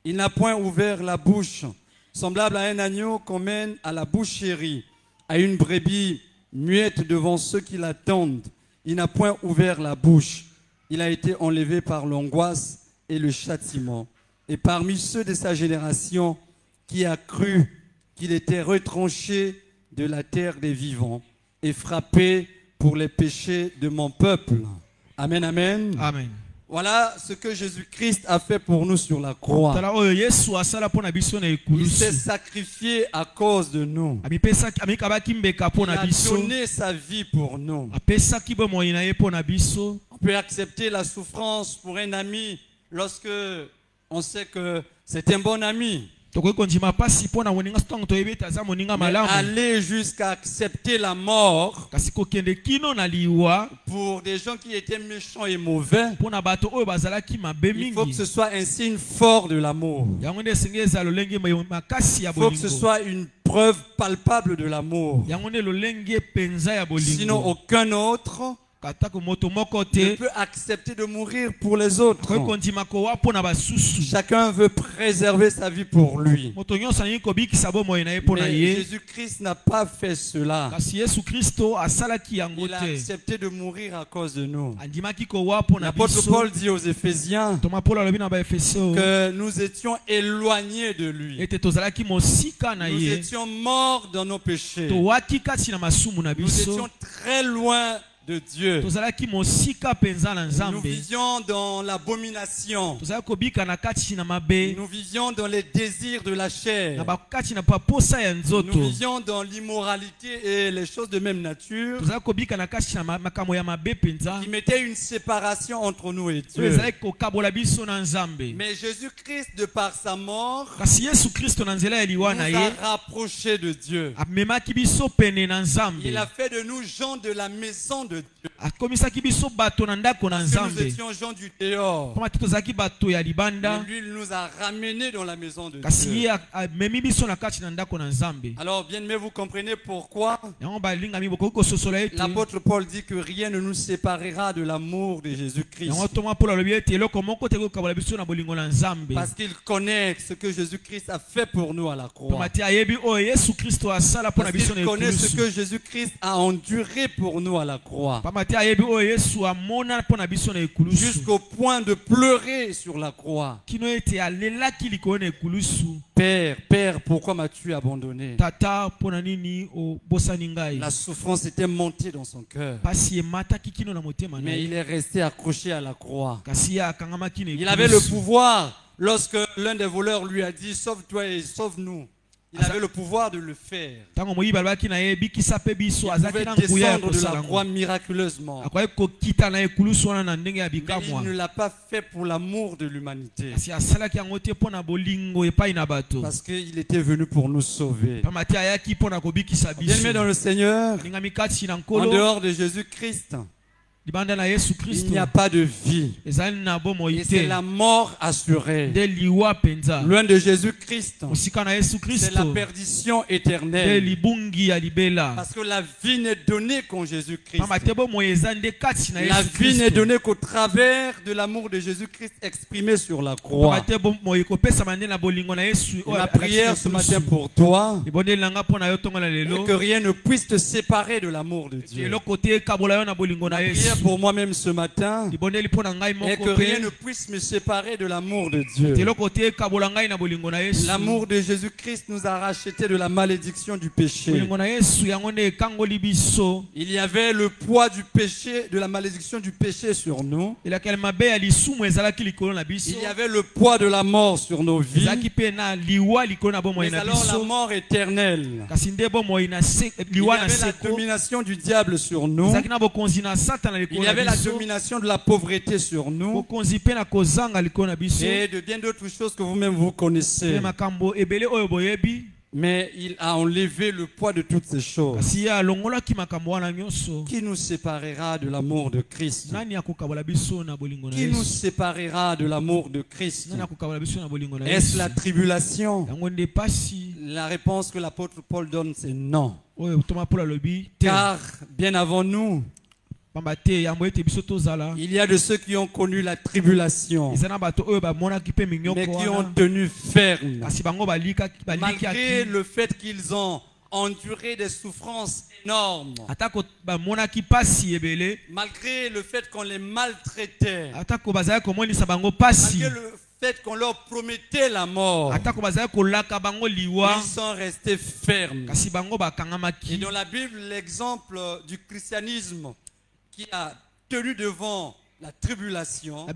Speaker 5: Il n'a point ouvert la bouche. Semblable à un agneau qu'on mène à la boucherie, à une brebis muette devant ceux qui l'attendent. Il n'a point ouvert la bouche. Il a été enlevé par l'angoisse et le châtiment. Et parmi ceux de sa génération, qui a cru qu'il était retranché de la terre des vivants et frappé pour les péchés de mon peuple. Amen, amen.
Speaker 2: amen
Speaker 5: Voilà ce que Jésus-Christ a fait pour nous sur la croix.
Speaker 2: tala oyo yesu asala mpo na biso na
Speaker 5: Il s'est
Speaker 2: ekulusu
Speaker 5: sacrifié à cause de nous.
Speaker 2: amikabaki mbeka mpo
Speaker 5: Il
Speaker 2: na
Speaker 5: a
Speaker 2: biso
Speaker 5: donné sa vie pour nous.
Speaker 2: apesaki bomoi na ye mpo na biso
Speaker 5: On peut accepter la souffrance pour un ami lorsque on sait que c'est un bon ami. Mais aller jusqu'à accepter la mort pour des gens qui étaient méchants et mauvais, il faut que ce soit un signe fort de l'amour. Il faut que ce soit une preuve palpable de l'amour. Sinon, aucun autre ne peut accepter de mourir pour les autres. Chacun veut préserver sa vie pour lui. Mais Jésus-Christ n'a pas fait cela. Il a accepté de mourir à cause de nous. L'apôtre Paul dit aux Éphésiens que nous étions éloignés de lui. Nous étions morts dans nos péchés. Nous étions très loin de Dieu. Nous vivions dans l'abomination. Nous vivions dans les désirs de la chair. Nous vivions dans l'immoralité et les choses de même nature qui mettaient une séparation entre nous et Dieu. Mais Jésus-Christ, de par sa mort, nous a rapprochés de Dieu. Il a fait de nous gens de la maison de Dieu. Parce que nous étions gens du dehors. Mais lui, il nous a ramenés dans la maison de Dieu. Alors, bien aimé, vous comprenez pourquoi l'apôtre Paul dit que rien ne nous séparera de l'amour de Jésus-Christ. Parce qu'il connaît ce que Jésus-Christ a fait pour nous à la croix. Parce qu'il connaît ce que Jésus-Christ a enduré pour nous à la croix. Jusqu'au point de pleurer sur la croix. Père, Père, pourquoi m'as-tu abandonné? La souffrance était montée dans son cœur. Mais il est resté accroché à la croix. Il avait le pouvoir. Lorsque l'un des voleurs lui a dit sauve-toi et sauve-nous, il avait le pouvoir de le faire. Il pouvait descendre de la croix miraculeusement. Mais il ne l'a pas fait pour l'amour de l'humanité. Parce qu'il était venu pour nous sauver. Bien-aimés dans le Seigneur, en dehors de Jésus-Christ, il n'y a pas de vie. Et c'est la mort assurée. Loin de Jésus-Christ, c'est la perdition éternelle. Parce que la vie n'est donnée qu'en Jésus-Christ. La vie n'est donnée qu'au travers de l'amour de Jésus-Christ exprimé sur la croix. Et ma prière ce matin pour toi, que rien ne puisse te séparer de l'amour de Dieu. Pour moi-même ce matin, et que rien ne puisse me séparer de l'amour de Dieu. L'amour de Jésus-Christ nous a rachetés de la malédiction du péché. Il y avait le poids du péché, de la malédiction du péché sur nous. Il y avait le poids de la mort sur nos vies. Mais alors la mort éternelle. Il y avait la domination du diable sur nous. Il y avait la domination de la pauvreté sur nous et de bien d'autres choses que vous-même vous connaissez. Mais il a enlevé le poids de toutes ces choses. Qui nous séparera de l'amour de Christ? Qui nous séparera de l'amour de Christ? Est-ce la tribulation? La réponse que l'apôtre Paul donne, c'est non. Car bien avant nous, il y a de ceux qui ont connu la tribulation, mais qui ont tenu ferme. Malgré le fait qu'ils ont enduré des souffrances énormes, malgré le fait qu'on les maltraitait, malgré le fait qu'on leur promettait la mort, ils sont restés fermes. Et dans la Bible, l'exemple du christianisme qui a tenu devant la tribulation, c'est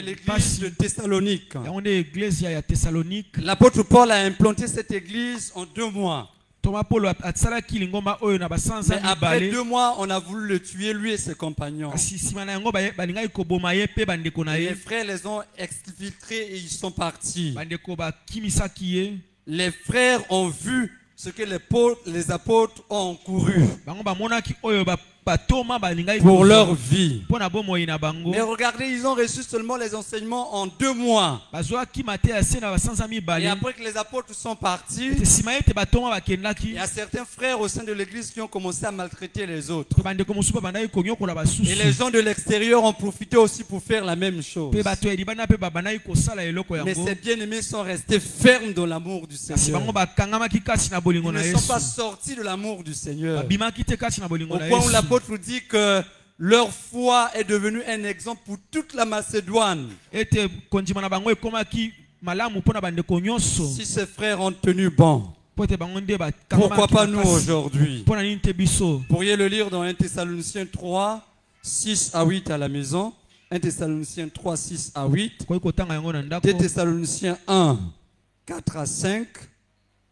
Speaker 5: l'église de Thessalonique. L'apôtre Paul a implanté cette église en 2 mois. Mais après 2 mois, on a voulu le tuer, lui et ses compagnons. Et les frères les ont exfiltrés et ils sont partis. Les frères ont vu ce que les apôtres ont couru pour leur vie. Mais regardez, ils ont reçu seulement les enseignements en 2 mois. Et après que les apôtres sont partis, il y a certains frères au sein de l'église qui ont commencé à maltraiter les autres. Et les gens de l'extérieur ont profité aussi pour faire la même chose. Mais ces bien-aimés sont restés fermes dans l'amour du Seigneur. Ils ne sont pas sortis de l'amour du Seigneur. Au point où l'apôtre dit que leur foi est devenue un exemple pour toute la Macédoine. Si ces frères ont tenu bon, pourquoi pas nous aujourd'hui? Vous pourriez le lire dans 1 Thessaloniciens 3, 6 à 8 à la maison. 1 Thessaloniciens 3, 6 à 8. 2 Thessaloniciens 1, 4 à 5.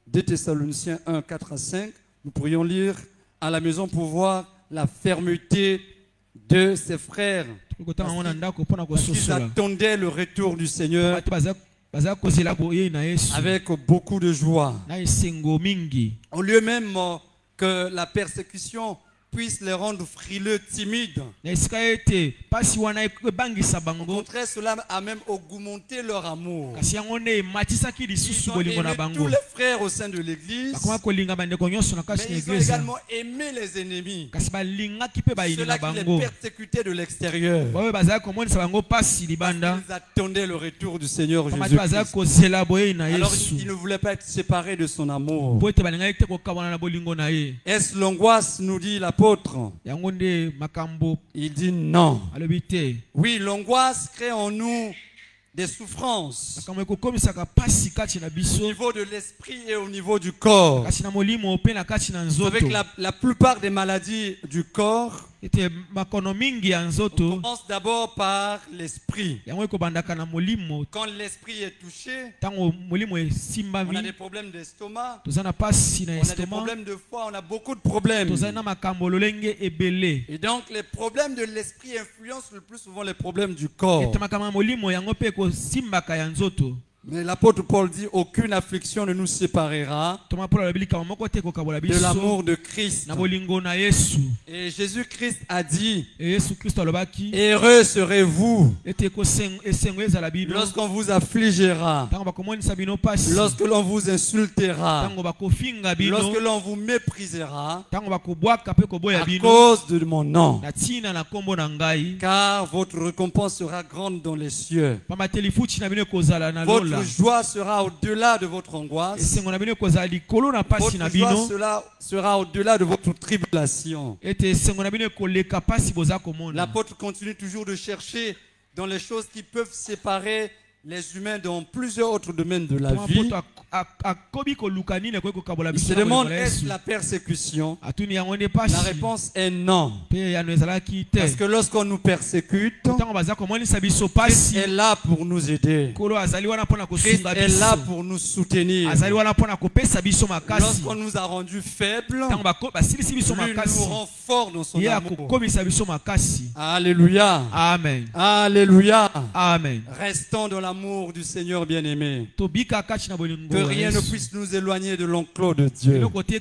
Speaker 5: 2 Thessaloniciens 1, 4 à 5. Nous pourrions lire à la maison pour voir la fermeté de ses frères. Parce qu'ils attendaient le retour du Seigneur avec beaucoup de joie. Au lieu même que la persécution puisse les rendre frileux, timides. Au contraire, cela a même augmenté leur amour. Ils ont aimé tous les frères au sein de l'église, mais ils ont également aimé les ennemis, ceux-là qui les persécutaient de l'extérieur. Ils attendaient le retour du Seigneur Jésus-Christ. Alors ils ne voulaient pas être séparés de son amour. Est-ce l'angoisse, nous dit l'apôtre? Il dit non. Oui, l'angoisse crée en nous des souffrances au niveau de l'esprit et au niveau du corps. Avec la plupart des maladies du corps, on commence d'abord par l'esprit. Quand l'esprit est touché, on a des problèmes d'estomac, on a des problèmes de foie, on a beaucoup de problèmes. Et donc les problèmes de l'esprit influencent le plus souvent les problèmes du corps. Mais l'apôtre Paul dit aucune affliction ne nous séparera de l'amour de Christ. Et Jésus-Christ a dit heureux serez-vous lorsqu'on vous affligera, lorsque l'on vous insultera, lorsque l'on vous méprisera à cause de mon nom, car votre récompense sera grande dans les cieux. Votre joie sera au-delà de votre angoisse. Votre joie sera au-delà de votre tribulation. L'apôtre continue toujours de chercher dans les choses qui peuvent séparer les humains dans plusieurs autres domaines de la vie. Il se demande, est-ce la persécution? La réponse est non. Parce que lorsqu'on nous persécute, Christ est là pour nous aider. Christ est là pour nous soutenir. Lorsqu'on nous a rendus faibles, lui nous rend forts dans son amour. Alléluia.
Speaker 1: Amen.
Speaker 5: Alléluia.
Speaker 1: Amen.
Speaker 5: Restons dans l'amour du Seigneur bien-aimé. Que rien ne puisse nous éloigner de l'enclos de Dieu. L'apôtre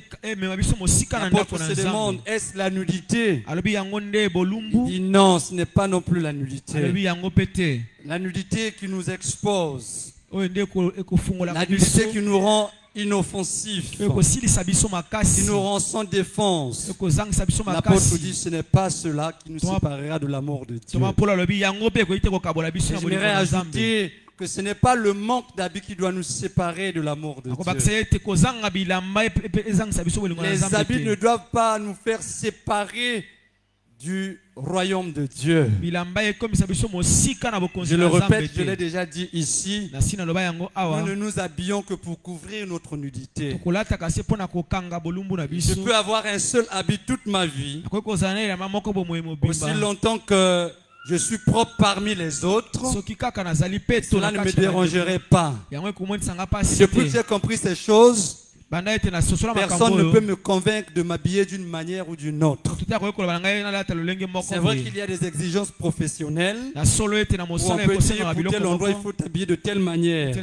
Speaker 5: se demande, est-ce la nudité? Il dit non, ce n'est pas non plus la nudité. La nudité qui nous expose. La nudité qui nous rend inoffensifs, qui nous rend sans défense. L'apôtre dit ce n'est pas cela qui nous séparera de l'amour de Dieu. J'aimerais ajouter que ce n'est pas le manque d'habits qui doit nous séparer de l'amour de Dieu. Les habits ne doivent pas nous faire séparer du royaume de Dieu. Je le répète, je l'ai déjà dit ici, nous ne nous habillons que pour couvrir notre nudité. Je peux avoir un seul habit toute ma vie, aussi longtemps que je suis propre parmi les autres, cela ne me dérangerait pas. Depuis que j'ai compris ces choses, Personne ne peut me convaincre de m'habiller d'une manière ou d'une autre. C'est vrai qu'il y a des exigences professionnelles où on peut dire pour tel endroit il faut t'habiller de telle manière.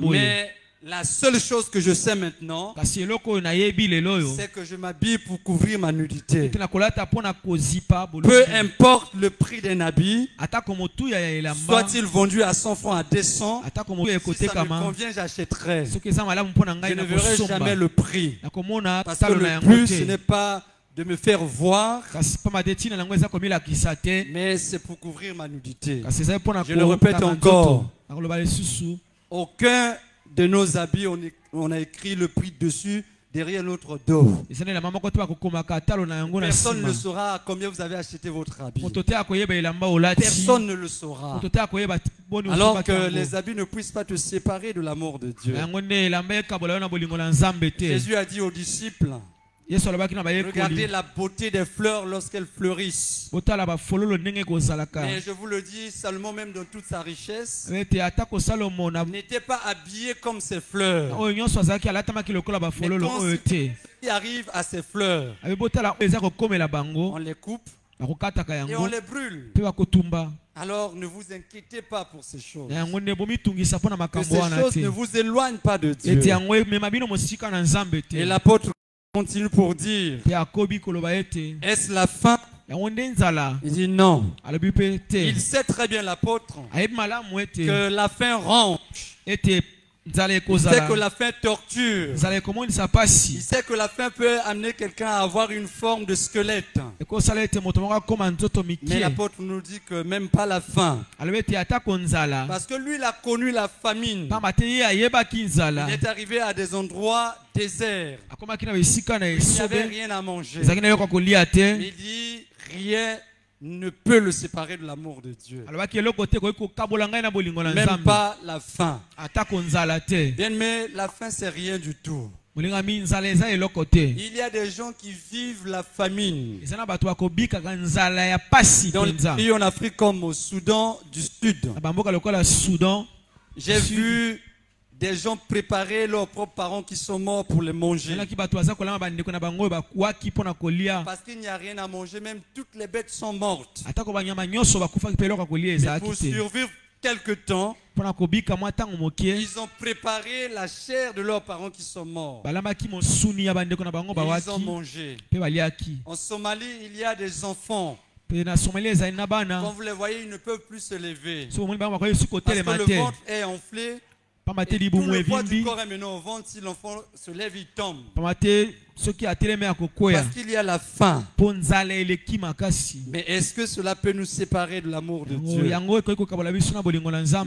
Speaker 5: Mais la seule chose que je sais maintenant, c'est que je m'habille pour couvrir ma nudité. Peu importe le prix d'un habit, soit-il vendu à 100 francs, à 200, si ça me convient, j'achèterai. Je ne verrai jamais le prix. Parce que le but, ce n'est pas de me faire voir, mais c'est pour couvrir ma nudité. Je le répète encore, aucun de nos habits, on a écrit le prix dessus derrière notre dos. Personne ne saura à combien vous avez acheté votre habit. Personne ne le saura. Alors que les habits ne puissent pas te séparer de l'amour de Dieu. Jésus a dit aux disciples, regardez la beauté des fleurs lorsqu'elles fleurissent. Mais je vous le dis, Salomon, même dans toute sa richesse, n'était pas habillé comme ces fleurs. Mais quand il arrive à ces fleurs, on les coupe et on les brûle. Alors ne vous inquiétez pas pour ces choses. Que ces choses ne vous éloignent pas de Dieu. Et l'apôtre continue pour dire, est-ce la fin? Il dit non. Il sait très bien, l'apôtre, que la fin ronge. Il sait que la fin torture. Il sait que la fin peut amener quelqu'un à avoir une forme de squelette. Mais l'apôtre nous dit que même pas la fin. Parce que lui, il a connu la famine. Il est arrivé à des endroits déserts. Il n'y avait rien à manger. Il dit rien ne peut le séparer de l'amour de Dieu. Même pas la faim. Bien, mais la faim, c'est rien du tout. Il y a des gens qui vivent la famine. Dans les pays en Afrique comme au Soudan du Sud, j'ai vu des gens préparer leurs propres parents qui sont morts pour les manger. Parce qu'il n'y a rien à manger, même toutes les bêtes sont mortes. Mais pour survivre quelque temps, ils ont préparé la chair de leurs parents qui sont morts. Ils ont mangé. En Somalie, il y a des enfants. Quand vous les voyez, ils ne peuvent plus se lever. Parce que le ventre est enflé. Et tout le poids du corps est maintenant au ventre. Si l'enfant se lève, il tombe. Parce qu'il y a la faim. Mais est-ce que cela peut nous séparer de l'amour de Dieu?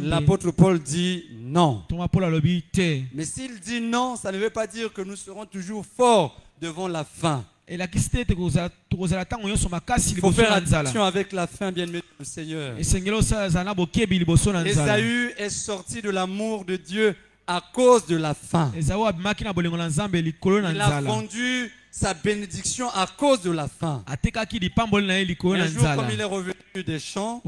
Speaker 5: L'apôtre Paul dit non. Mais s'il dit non, ça ne veut pas dire que nous serons toujours forts devant la faim. Il faut faire attention avec la faim, bien-aimé du Seigneur. Ésaü est sorti de l'amour de Dieu à cause de la faim. Il a vendu sa bénédiction à cause de la faim. Un jour, comme il est revenu des champs,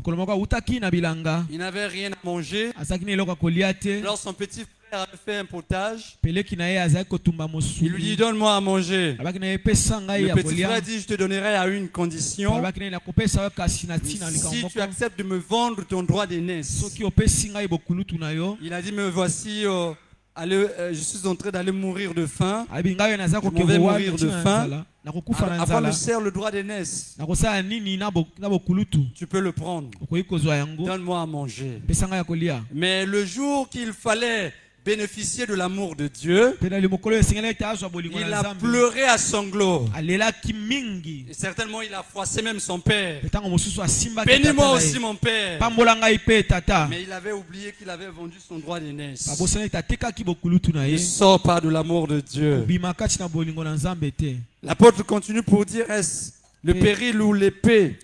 Speaker 5: il n'avait rien à manger. Alors son petit frère avait fait un potage. Il lui dit, donne-moi à manger. Le petit frère dit, je te donnerai à une condition. Si tu acceptes de me vendre ton droit d'aînesse. Il a dit, me voici, je suis en train d'aller mourir de faim. Je vais mourir de faim. Avant de faire le droit d'aînesse, tu peux le prendre. Donne-moi à manger. Mais le jour qu'il fallait bénéficier de l'amour de Dieu, il a pleuré à sanglots. Et certainement il a froissé même son père. Bénis-moi aussi mon père. Mais il avait oublié qu'il avait vendu son droit d'aînesse. Il sort pas de l'amour de Dieu. L'apôtre continue pour dire, est-ce le péril ou l'épée?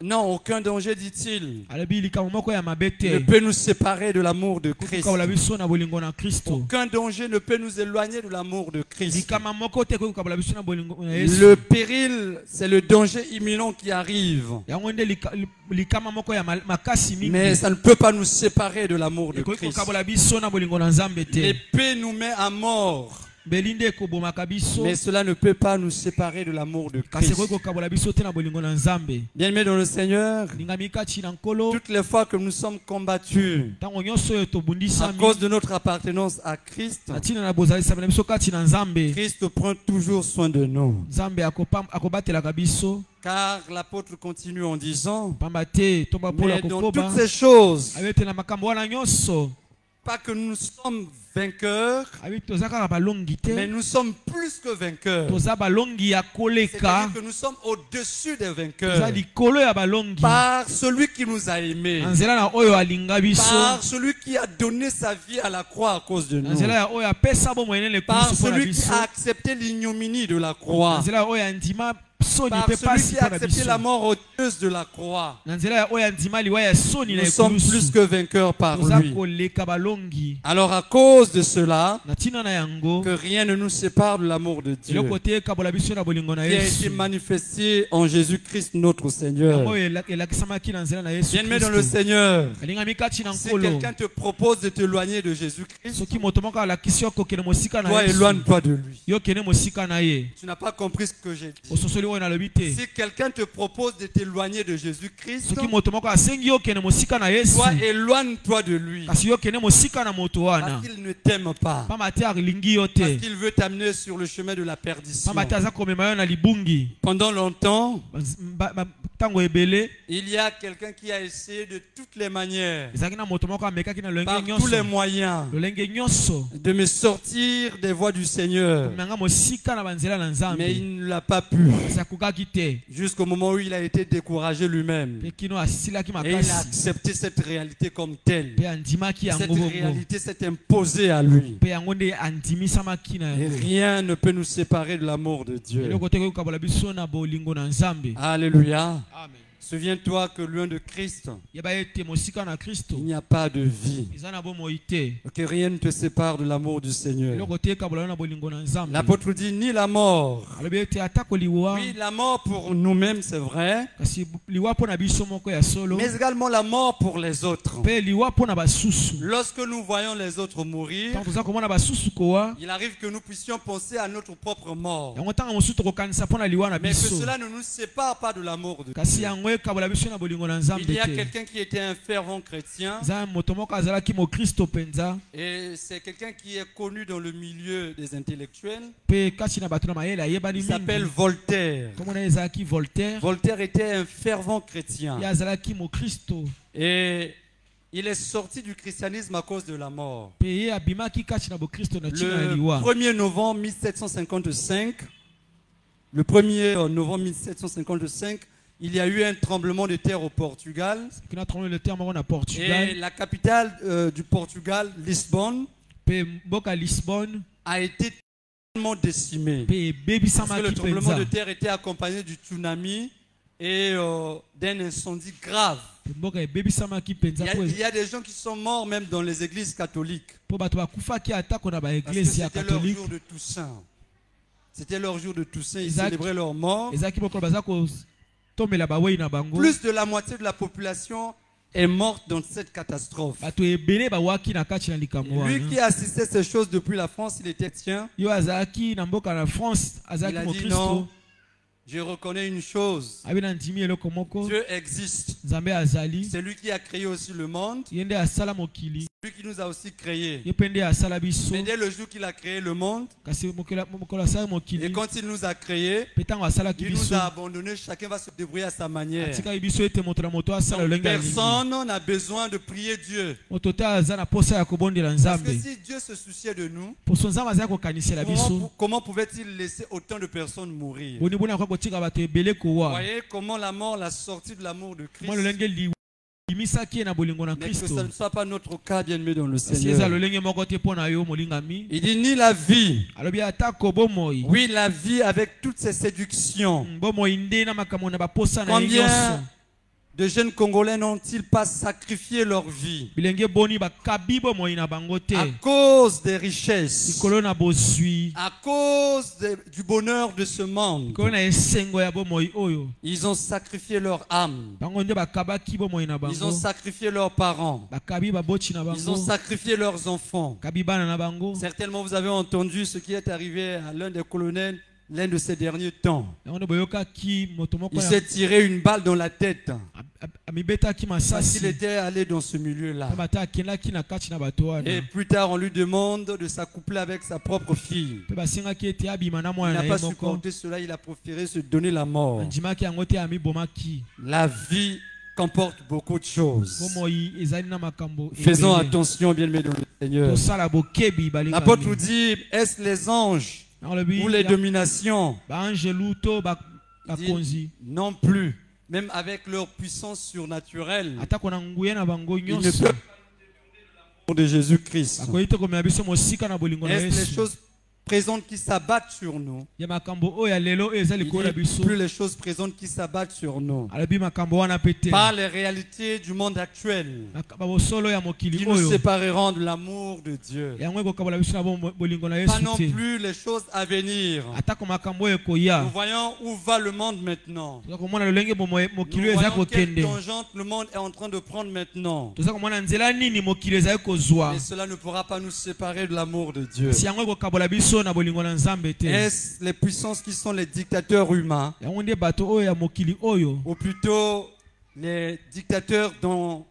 Speaker 5: Non, aucun danger, dit-il,
Speaker 6: alobi likambo moko ya mabe
Speaker 5: ne
Speaker 6: te
Speaker 5: peut nous séparer de l'amour de Christ.
Speaker 6: kokabola biso na bolingo na Kristo
Speaker 5: Aucun danger ne peut nous éloigner de l'amour de Christ.
Speaker 6: likama moko te kokabola biso na bolingo na Yesu
Speaker 5: Le péril, c'est le danger imminent qui arrive.
Speaker 6: yango nde likama moko ya makasi
Speaker 5: Mais
Speaker 6: mingi
Speaker 5: ça ne peut pas nous séparer de l'amour de
Speaker 6: ekoki
Speaker 5: Christ.
Speaker 6: kokabola biso na bolingo na Nzambe te
Speaker 5: L'épée nous met à mort.
Speaker 6: belinde ekobomaka biso
Speaker 5: Mais cela ne peut pas nous séparer de l'amour de
Speaker 6: kasi
Speaker 5: Christ.
Speaker 6: ekoki kokabola biso te na bolingo na Nzambe
Speaker 5: Bien-aimés dans le Seigneur,
Speaker 6: lingami kati na nkolo
Speaker 5: toutes les fois que nous sommes combattus
Speaker 6: ntango nyonso oyo
Speaker 5: à
Speaker 6: tobundisami
Speaker 5: cause de notre appartenance à Christ,
Speaker 6: na ntina na bozalisami na biso kati na Nzambe
Speaker 5: Christ prend toujours soin de nous.
Speaker 6: Nzambe akobatelaka biso
Speaker 5: Car l'apôtre continue en disant,
Speaker 6: pamba te tomba mpola
Speaker 5: mais dans
Speaker 6: kokoba
Speaker 5: toutes ces choses,
Speaker 6: ayo ete na makambo wana nyonso
Speaker 5: pas que nous sommes vainqueurs,
Speaker 6: ayo toza kaka balongi
Speaker 5: mais
Speaker 6: te
Speaker 5: nous sommes plus que vainqueurs.
Speaker 6: toza balongi ya koleka
Speaker 5: C'est-à-dire que nous sommes au-dessus des
Speaker 6: toza
Speaker 5: vainqueurs.
Speaker 6: likolo ya balongi
Speaker 5: Par celui qui nous a aimés.
Speaker 6: na nzela na oyo alinga biso
Speaker 5: Par celui qui a donné sa vie à la croix à cause de
Speaker 6: na
Speaker 5: nous.
Speaker 6: nzela ya oyo apesa bomoi enene
Speaker 5: Par
Speaker 6: ekulusu mpona
Speaker 5: celui qui
Speaker 6: biso
Speaker 5: a accepté l'ignominie de la
Speaker 6: na
Speaker 5: croix.
Speaker 6: nzela ya oyo andima soni
Speaker 5: Par
Speaker 6: mpe
Speaker 5: celui
Speaker 6: pasi
Speaker 5: qui a
Speaker 6: mpona
Speaker 5: accepté
Speaker 6: biso
Speaker 5: la mort odieuse de la croix.
Speaker 6: na nzela ya oyo andima liwa ya soni na
Speaker 5: Nous sommes plus
Speaker 6: ekulusu
Speaker 5: que vainqueurs par
Speaker 6: toza
Speaker 5: lui.
Speaker 6: koleka balongi
Speaker 5: Alors à cause de cela,
Speaker 6: na ntina na yango
Speaker 5: que rien ne nous sépare de l'amour de Dieu
Speaker 6: eloko te ekabola biso na bolingo na
Speaker 5: qui a été
Speaker 6: Yesu
Speaker 5: manifesté en Jésus-Christ notre
Speaker 6: yango
Speaker 5: Seigneur.
Speaker 6: oyo elakisamaki na nzela na Yesu
Speaker 5: Bien-aimé dans le
Speaker 6: Kristo
Speaker 5: Seigneur,
Speaker 6: alingami kati na
Speaker 5: si
Speaker 6: nkolo
Speaker 5: quelqu'un te propose de t'éloigner de Jésus-Christ,
Speaker 6: soki moto moko alakisi yo kokende mosika na
Speaker 5: toi
Speaker 6: Yesu
Speaker 5: éloigne-toi de lui.
Speaker 6: yo kende mosika na ye
Speaker 5: Tu n'as pas compris ce que j'ai dit.
Speaker 6: ososoli oyo nalobi te
Speaker 5: Si quelqu'un te propose de t'éloigner de Jésus-Christ,
Speaker 6: soki moto moko asengi yo kende mosika na Yesu
Speaker 5: toi éloigne-toi de lui.
Speaker 6: kasi yo kende mosika na moto wana
Speaker 5: Parce qu'il ne t'aime pas.
Speaker 6: pamba te alingi yo
Speaker 5: Parce
Speaker 6: te
Speaker 5: qu'il veut t'amener sur le chemin de la perdition.
Speaker 6: pamba te aza komema yo na libungi
Speaker 5: Pendant longtemps,
Speaker 6: ntango ebele
Speaker 5: il y a quelqu'un qui a essayé de toutes les manières,
Speaker 6: ezalaki na moto moko amekaki na lolenge
Speaker 5: par tous les
Speaker 6: nyonso
Speaker 5: moyens,
Speaker 6: lolenge nyonso
Speaker 5: de me sortir des voies du Seigneur.
Speaker 6: komemanga mosika na banzela na
Speaker 5: Mais
Speaker 6: Nzambe
Speaker 5: il ne l'a pas pu.
Speaker 6: kasi akokaki te
Speaker 5: Jusqu'au moment où il a été découragé lui-même.
Speaker 6: mpe kino asilaki
Speaker 5: Et il a
Speaker 6: makasi
Speaker 5: accepté cette réalité comme telle.
Speaker 6: mpe andimaki
Speaker 5: Cette
Speaker 6: yango bongo
Speaker 5: réalité s'est imposée à lui.
Speaker 6: mpe yango nde andimisamaki na
Speaker 5: Et
Speaker 6: yango
Speaker 5: rien ne peut nous séparer de l'amour de Dieu.
Speaker 6: eloko te kokabola biso na bolingo na Nzambe
Speaker 5: Alléluia.
Speaker 6: amen
Speaker 5: Souviens-toi que loin de Christ,
Speaker 6: yeba ete mosika na Kristo
Speaker 5: il n'y a pas de vie.
Speaker 6: eza na bomoi te
Speaker 5: Que rien ne te sépare de l'amour du Seigneur.
Speaker 6: eloko te ekabola na bolingo na Nzambe
Speaker 5: L'apôtre dit ni la mort.
Speaker 6: alobi ete atako liwa
Speaker 5: Oui, la mort pour nous-mêmes, c'est vrai.
Speaker 6: kasi liwa mpo na biso moko ya solo
Speaker 5: Mais également la mort pour les autres.
Speaker 6: mpe liwa mpo na basusu
Speaker 5: Lorsque nous voyons les autres mourir,
Speaker 6: ntango toza komona basusu kowa
Speaker 5: il arrive que nous puissions penser à notre propre mort.
Speaker 6: yango ntango mosusu tokokanisa mpo na liwa na
Speaker 5: Mais que
Speaker 6: biso
Speaker 5: cela ne nous sépare pas de l'amour de
Speaker 6: kasi
Speaker 5: Dieu.
Speaker 6: yango ekabola biso na bolingo na Nzambe
Speaker 5: Il y a
Speaker 6: te
Speaker 5: quelqu'un qui était un fervent chrétien
Speaker 6: eza moto moko azalaki mokristo mpenza
Speaker 5: et c'est quelqu'un qui est connu dans le milieu des intellectuels.
Speaker 6: mpe kati na bato na mayele ayebani
Speaker 5: Il s'appelle
Speaker 6: mingi
Speaker 5: Voltaire.
Speaker 6: komona ye ezalaki Voltaire
Speaker 5: Voltaire était un fervent chrétien
Speaker 6: ye azalaki mokristo
Speaker 5: et il est sorti du christianisme à cause de la mort.
Speaker 6: mpe ye abimaki kati na bokristo na ntina na
Speaker 5: Le
Speaker 6: liwa
Speaker 5: 1er novembre 1755, le 1er novembre 1755, il y a eu un tremblement de terre au Portugal
Speaker 6: kina trompe le terme moko na
Speaker 5: et
Speaker 6: Portugal
Speaker 5: la capitale du Portugal, Lisbonne,
Speaker 6: mpe mboka Lisbonne
Speaker 5: a été tellement décimée.
Speaker 6: mpe
Speaker 5: Parce que le
Speaker 6: ebebissamaki
Speaker 5: tremblement de
Speaker 6: mpenza
Speaker 5: terre était accompagné du tsunami et d'un incendie grave.
Speaker 6: mpe mboka ebebisamaki mpenza
Speaker 5: Il y a des gens qui sont morts même dans les églises catholiques.
Speaker 6: mpo bato bakufaki atako na
Speaker 5: Parce que
Speaker 6: baeglise ya
Speaker 5: c'était leur
Speaker 6: katolike
Speaker 5: jour de Toussaint. C'était leur jour de Toussaint. Ils
Speaker 6: Isaac-
Speaker 5: célébraient leur mort.
Speaker 6: ezalaki mokolo baza kotombela bawei na bango
Speaker 5: Plus de la moitié de la population est morte dans cette catastrophe.
Speaker 6: bato ebele bawaki na kati na likambo
Speaker 5: Lui
Speaker 6: wana
Speaker 5: qui assistait ces choses depuis la France, il était chrétien.
Speaker 6: yo azalaki na mboka na France
Speaker 5: Il
Speaker 6: azalaki
Speaker 5: a dit
Speaker 6: mokristo
Speaker 5: non, je reconnais une chose.
Speaker 6: abi na ndimi eloko moko
Speaker 5: Dieu existe.
Speaker 6: nzambe azali
Speaker 5: C'est lui qui a créé aussi le monde.
Speaker 6: ye nde asala mokili
Speaker 5: Lui qui nous a aussi créés.
Speaker 6: ye mpe nde asala biso
Speaker 5: Mais dès le jour qu'il a créé le monde,
Speaker 6: kasi mokolo asala
Speaker 5: et
Speaker 6: mokili
Speaker 5: quand il nous a créés,
Speaker 6: mpe ntango asalaki
Speaker 5: il nous
Speaker 6: biso
Speaker 5: a abandonnés. Chacun va se débrouiller à sa manière.
Speaker 6: atikaki biso ete moto na moto asala
Speaker 5: Donc,
Speaker 6: lolenge alingi
Speaker 5: personne n'a besoin de prier Dieu.
Speaker 6: moto te aza na posa ya kobondela
Speaker 5: Parce que
Speaker 6: nzambe
Speaker 5: si Dieu se souciait de nous,
Speaker 6: poso nzambe azali kokanisela biso
Speaker 5: comment pouvait-il laisser autant de personnes mourir?
Speaker 6: boni boni akoki kotika bato ebele
Speaker 5: Vous
Speaker 6: kowa
Speaker 5: voyez comment la mort l'a sorti de l'amour de
Speaker 6: mwa
Speaker 5: Christ.
Speaker 6: lolenge limisaki ye na bolingo na
Speaker 5: Mais que
Speaker 6: kristo
Speaker 5: ce ne soit pas notre cas, bien-aimé dans le
Speaker 6: kasi eza
Speaker 5: Seigneur.
Speaker 6: lolenge moko te mpo na yo molingami
Speaker 5: Il dit ni la vie.
Speaker 6: alobi atako bomoi
Speaker 5: Oui, la vie avec toutes ses séductions.
Speaker 6: bomoi nde na makambo na baposa na ye
Speaker 5: Combien
Speaker 6: nyonso
Speaker 5: de jeunes Congolais n'ont-ils pas sacrifié leur vie
Speaker 6: bilenge boni bakabi bomoi na bango te
Speaker 5: à cause des richesses,
Speaker 6: likolo na bozwi
Speaker 5: à cause du bonheur de ce monde?
Speaker 6: likolo na esengo ya bomoi oyo
Speaker 5: Ils ont sacrifié leur âme.
Speaker 6: bango nde bakabaki bomoi na
Speaker 5: Ils ont
Speaker 6: bango
Speaker 5: sacrifié leurs parents.
Speaker 6: bakabi baboti na
Speaker 5: Ils ont
Speaker 6: bango
Speaker 5: sacrifié leurs enfants.
Speaker 6: kabi bana na bango
Speaker 5: Certainement, vous avez entendu ce qui est arrivé à l'un des colonels l'un de ces derniers temps.
Speaker 6: yango nde boyokaki moto moko
Speaker 5: Il s'est tiré une balle dans la tête
Speaker 6: amibetaki
Speaker 5: parce qu'il
Speaker 6: masasi
Speaker 5: était allé dans ce milieu-là.
Speaker 6: bata akendaki na kati na bato wana
Speaker 5: Et plus tard, on lui demande de s'accoupler avec sa propre fille.
Speaker 6: mpe basengaki ete abima na
Speaker 5: Il
Speaker 6: mwana
Speaker 5: n'a
Speaker 6: na
Speaker 5: pas
Speaker 6: ye moko
Speaker 5: supporté cela, il a préféré se donner la mort.
Speaker 6: andimaki yango te amibomaki
Speaker 5: La vie comporte beaucoup de choses.
Speaker 6: bomoi ezali na makambo
Speaker 5: Faisons
Speaker 6: ebele.
Speaker 5: attention, bien-aimés dans le Seigneur.
Speaker 6: tosala bokebi
Speaker 5: L'apôtre
Speaker 6: balingami
Speaker 5: dit, est-ce les anges ou les dominations?
Speaker 6: baangelu to bakonzi
Speaker 5: Non plus. Même avec leur puissance surnaturelle,
Speaker 6: atako na nguya na bango
Speaker 5: ils ne
Speaker 6: nyonso
Speaker 5: peuvent pas de Jésus-Christ.
Speaker 6: bakoki te komela biso mosika na bolingo na
Speaker 5: Est-ce les
Speaker 6: yesu
Speaker 5: choses présentes qui s'abattent sur nous?
Speaker 6: ya makambo oyo ya lelo oyo eza
Speaker 5: Il
Speaker 6: likolo na
Speaker 5: dit
Speaker 6: biso
Speaker 5: plus les choses présentes qui s'abattent sur nous.
Speaker 6: alobi makambo wana mpe te
Speaker 5: Par les réalités du monde actuel,
Speaker 6: babosolo ya
Speaker 5: qui
Speaker 6: mokili
Speaker 5: nous
Speaker 6: oyo
Speaker 5: sépareront de l'amour de Dieu.
Speaker 6: yango ekokabola biso na bolingo na
Speaker 5: Pas
Speaker 6: yesu
Speaker 5: non
Speaker 6: te
Speaker 5: plus les choses à venir.
Speaker 6: atako makambo oyo ekoya
Speaker 5: Nous voyons où va le monde maintenant.
Speaker 6: toza komona lolenge mokili
Speaker 5: Nous
Speaker 6: oyo ezali
Speaker 5: voyons quelle
Speaker 6: kokende
Speaker 5: tangente le monde est en train de prendre maintenant.
Speaker 6: toza komona nzela nini mokili ezali kozwa
Speaker 5: Et cela ne pourra pas nous séparer de l'amour de Dieu.
Speaker 6: si yango ekokabola biso na bolingo na nzambe te
Speaker 5: Est-ce les puissances qui sont les dictateurs humains,
Speaker 6: yango nde bato oyo ya mokili oyo
Speaker 5: ou plutôt les dictateurs dans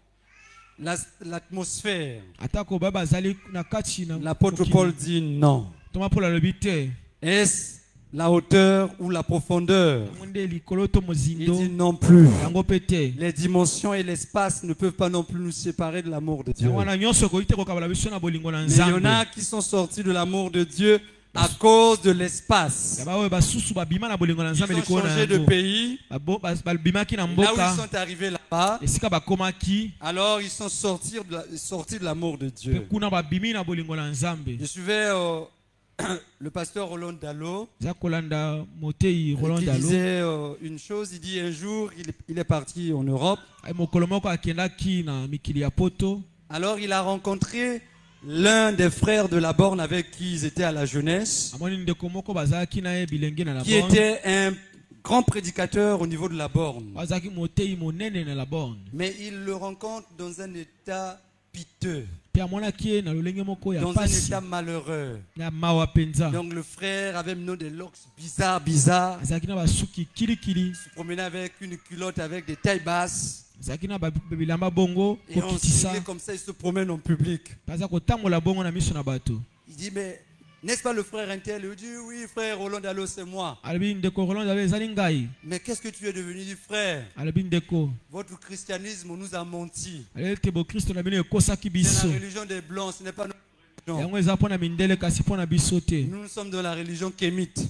Speaker 5: l'atmosphère?
Speaker 6: atako baya bazali na kati na
Speaker 5: L'apôtre
Speaker 6: mokili.
Speaker 5: Paul dit non.
Speaker 6: toma mpola alobi te
Speaker 5: Est-ce la hauteur ou la profondeur?
Speaker 6: yango nde likolo to
Speaker 5: Il
Speaker 6: mozindo
Speaker 5: dit non plus.
Speaker 6: yango mpe te
Speaker 5: Les dimensions et l'espace ne peuvent pas non plus nous séparer de l'amour de Dieu.
Speaker 6: yango wana nyonso ekoki te kokabola biso na bolingo na
Speaker 5: Mais il y en
Speaker 6: nzambe
Speaker 5: a qui sont sortis de l'amour de Dieu à cause de l'espace.
Speaker 6: yaba oyo basusu babima na bolingo na
Speaker 5: Ils
Speaker 6: nzambe
Speaker 5: ont
Speaker 6: likolo na
Speaker 5: changé de
Speaker 6: yango
Speaker 5: pays.
Speaker 6: babimaki na
Speaker 5: Là où
Speaker 6: mboka
Speaker 5: ils sont arrivés là-bas,
Speaker 6: esika bakomaki
Speaker 5: alors ils sont sortis de l'amour de
Speaker 6: mpe
Speaker 5: Dieu.
Speaker 6: kuna babimi na bolingo na nzambe
Speaker 5: Je suivais le pasteur Roland Dallot
Speaker 6: eza kolanda motei roland
Speaker 5: qui
Speaker 6: dalo
Speaker 5: disait une chose. Il dit un jour, il est parti en Europe.
Speaker 6: mokolo moko akendaki na mikili ya poto
Speaker 5: Alors il a rencontré l'un des frères de la borne avec qui ils étaient à la jeunesse,
Speaker 6: amoni ndeko moko bazalaki na ye bilenge na la
Speaker 5: qui
Speaker 6: borne
Speaker 5: était un grand prédicateur au niveau de la borne.
Speaker 6: bazalaki motei monene na la borne
Speaker 5: Mais il le rencontre dans un état piteux,
Speaker 6: mpe amonaki ye na lolenge moko ya
Speaker 5: dans un
Speaker 6: pasi
Speaker 5: état malheureux.
Speaker 6: na mawa mpenza
Speaker 5: Donc le frère avait maintenant des locks bizarres.
Speaker 6: azalaki na basuki kilikili
Speaker 5: Il se promenait avec une culotte avec des tailles basses.
Speaker 6: azalaki na bilamba bongo
Speaker 5: Et on
Speaker 6: kokitisa
Speaker 5: signait comme ça, il se promène en public.
Speaker 6: baza kotambola bongo na miso na bato
Speaker 5: Il dit, mais n'est-ce pas le frère Intel? Il dit, oui, frère Roland Dallot, c'est moi.
Speaker 6: alobi ndeko roland dalo ezali ngai
Speaker 5: Mais qu'est-ce que tu es devenu? Il dit, frère,
Speaker 6: alobi ndeko
Speaker 5: votre christianisme nous a menti.
Speaker 6: alobi ete bokristo na bino ekosaki
Speaker 5: C'est
Speaker 6: biso
Speaker 5: la religion des blancs, ce n'est pas notre religion.
Speaker 6: yango eza mpo na mindele kasi mpo na biso te
Speaker 5: Nous sommes dans la religion kémite,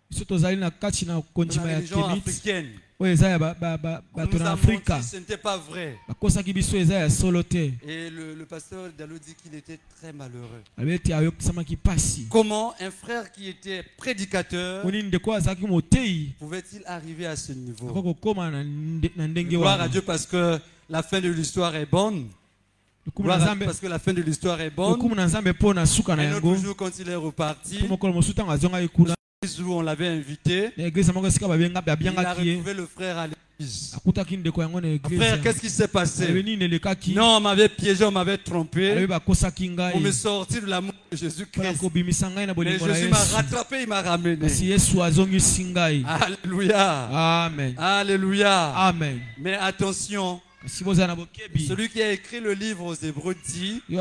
Speaker 6: biso tozali na kati na
Speaker 5: dans
Speaker 6: kondima
Speaker 5: la
Speaker 6: ya
Speaker 5: religion
Speaker 6: kemite
Speaker 5: africaine.
Speaker 6: oyo eza ya
Speaker 5: On
Speaker 6: bato
Speaker 5: nous
Speaker 6: na
Speaker 5: a
Speaker 6: afrika
Speaker 5: menti, ce n'était pas vrai.
Speaker 6: bakosaki biso eza ya solo te
Speaker 5: Et le pasteur Dallot dit qu'il était très malheureux.
Speaker 6: alobi ete ayokisamaki pasi
Speaker 5: Comment un frère qui était prédicateur
Speaker 6: oni ndeko azalaki motei
Speaker 5: pouvait-il arriver à ce niveau?
Speaker 6: ako kokóma na ndenge
Speaker 5: Gloire à
Speaker 6: wana
Speaker 5: Dieu parce que la fin de l'histoire est bonne.
Speaker 6: lokumu na
Speaker 5: Gloire à Dieu
Speaker 6: nzambe
Speaker 5: parce que la fin de l'histoire est bonne.
Speaker 6: lokumu na nzambe mpo na suka na
Speaker 5: Un
Speaker 6: yango
Speaker 5: autre jour, quand il est reparti,
Speaker 6: mpo mokolo mosusu ntango azongaki kuna
Speaker 5: où on l'avait invité,
Speaker 6: na eglise moko esika
Speaker 5: il a
Speaker 6: babiangaki ye
Speaker 5: retrouvé le frère à l'église.
Speaker 6: akutaki ndeko yango na
Speaker 5: Frère,
Speaker 6: eglise
Speaker 5: qu'est-ce qui s'est
Speaker 6: alobi
Speaker 5: passé?
Speaker 6: nini elekaki
Speaker 5: Non, on m'avait piégé, on m'avait
Speaker 6: alobi
Speaker 5: trompé
Speaker 6: bakosaki
Speaker 5: pour me
Speaker 6: ngai
Speaker 5: sortir de l'amour de
Speaker 6: mpona
Speaker 5: Jésus-Christ.
Speaker 6: kobimisa ngai na
Speaker 5: Mais
Speaker 6: bolingo na
Speaker 5: Jésus m'a
Speaker 6: yesu
Speaker 5: rattrapé, il m'a ramené.
Speaker 6: kasi yesu azongisi ngai
Speaker 5: Alléluia.
Speaker 6: amen
Speaker 5: Alléluia.
Speaker 6: amen
Speaker 5: Mais attention,
Speaker 6: kasi bozala na bokebi
Speaker 5: celui qui a écrit le livre aux Hébreux dit
Speaker 6: oyo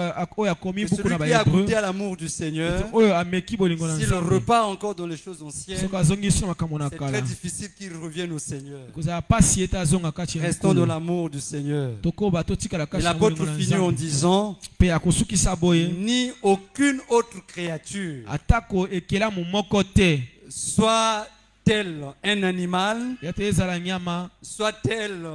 Speaker 6: akomi
Speaker 5: que
Speaker 6: buku
Speaker 5: celui
Speaker 6: na
Speaker 5: qui a
Speaker 6: bahébreu
Speaker 5: goûté à l'amour du Seigneur,
Speaker 6: oyo ameki bolingo na
Speaker 5: s'il
Speaker 6: nzambe
Speaker 5: repart encore dans les choses anciennes,
Speaker 6: soki azongisi na makambo na
Speaker 5: c'est très
Speaker 6: kala
Speaker 5: difficile qu'il revienne au Seigneur.
Speaker 6: kozala pasi ete azonga kati ya
Speaker 5: Restons dans
Speaker 6: mokolo
Speaker 5: l'amour du Seigneur.
Speaker 6: tokoba totikala
Speaker 5: Et
Speaker 6: kati na
Speaker 5: l'apôtre
Speaker 6: bolingo na
Speaker 5: finit en
Speaker 6: nzambe
Speaker 5: disant,
Speaker 6: mpe akosukisa boye
Speaker 5: ni aucune autre créature,
Speaker 6: atako ekelamu moko te
Speaker 5: soit-elle un animal,
Speaker 6: ete ezala nyama
Speaker 5: soit-elle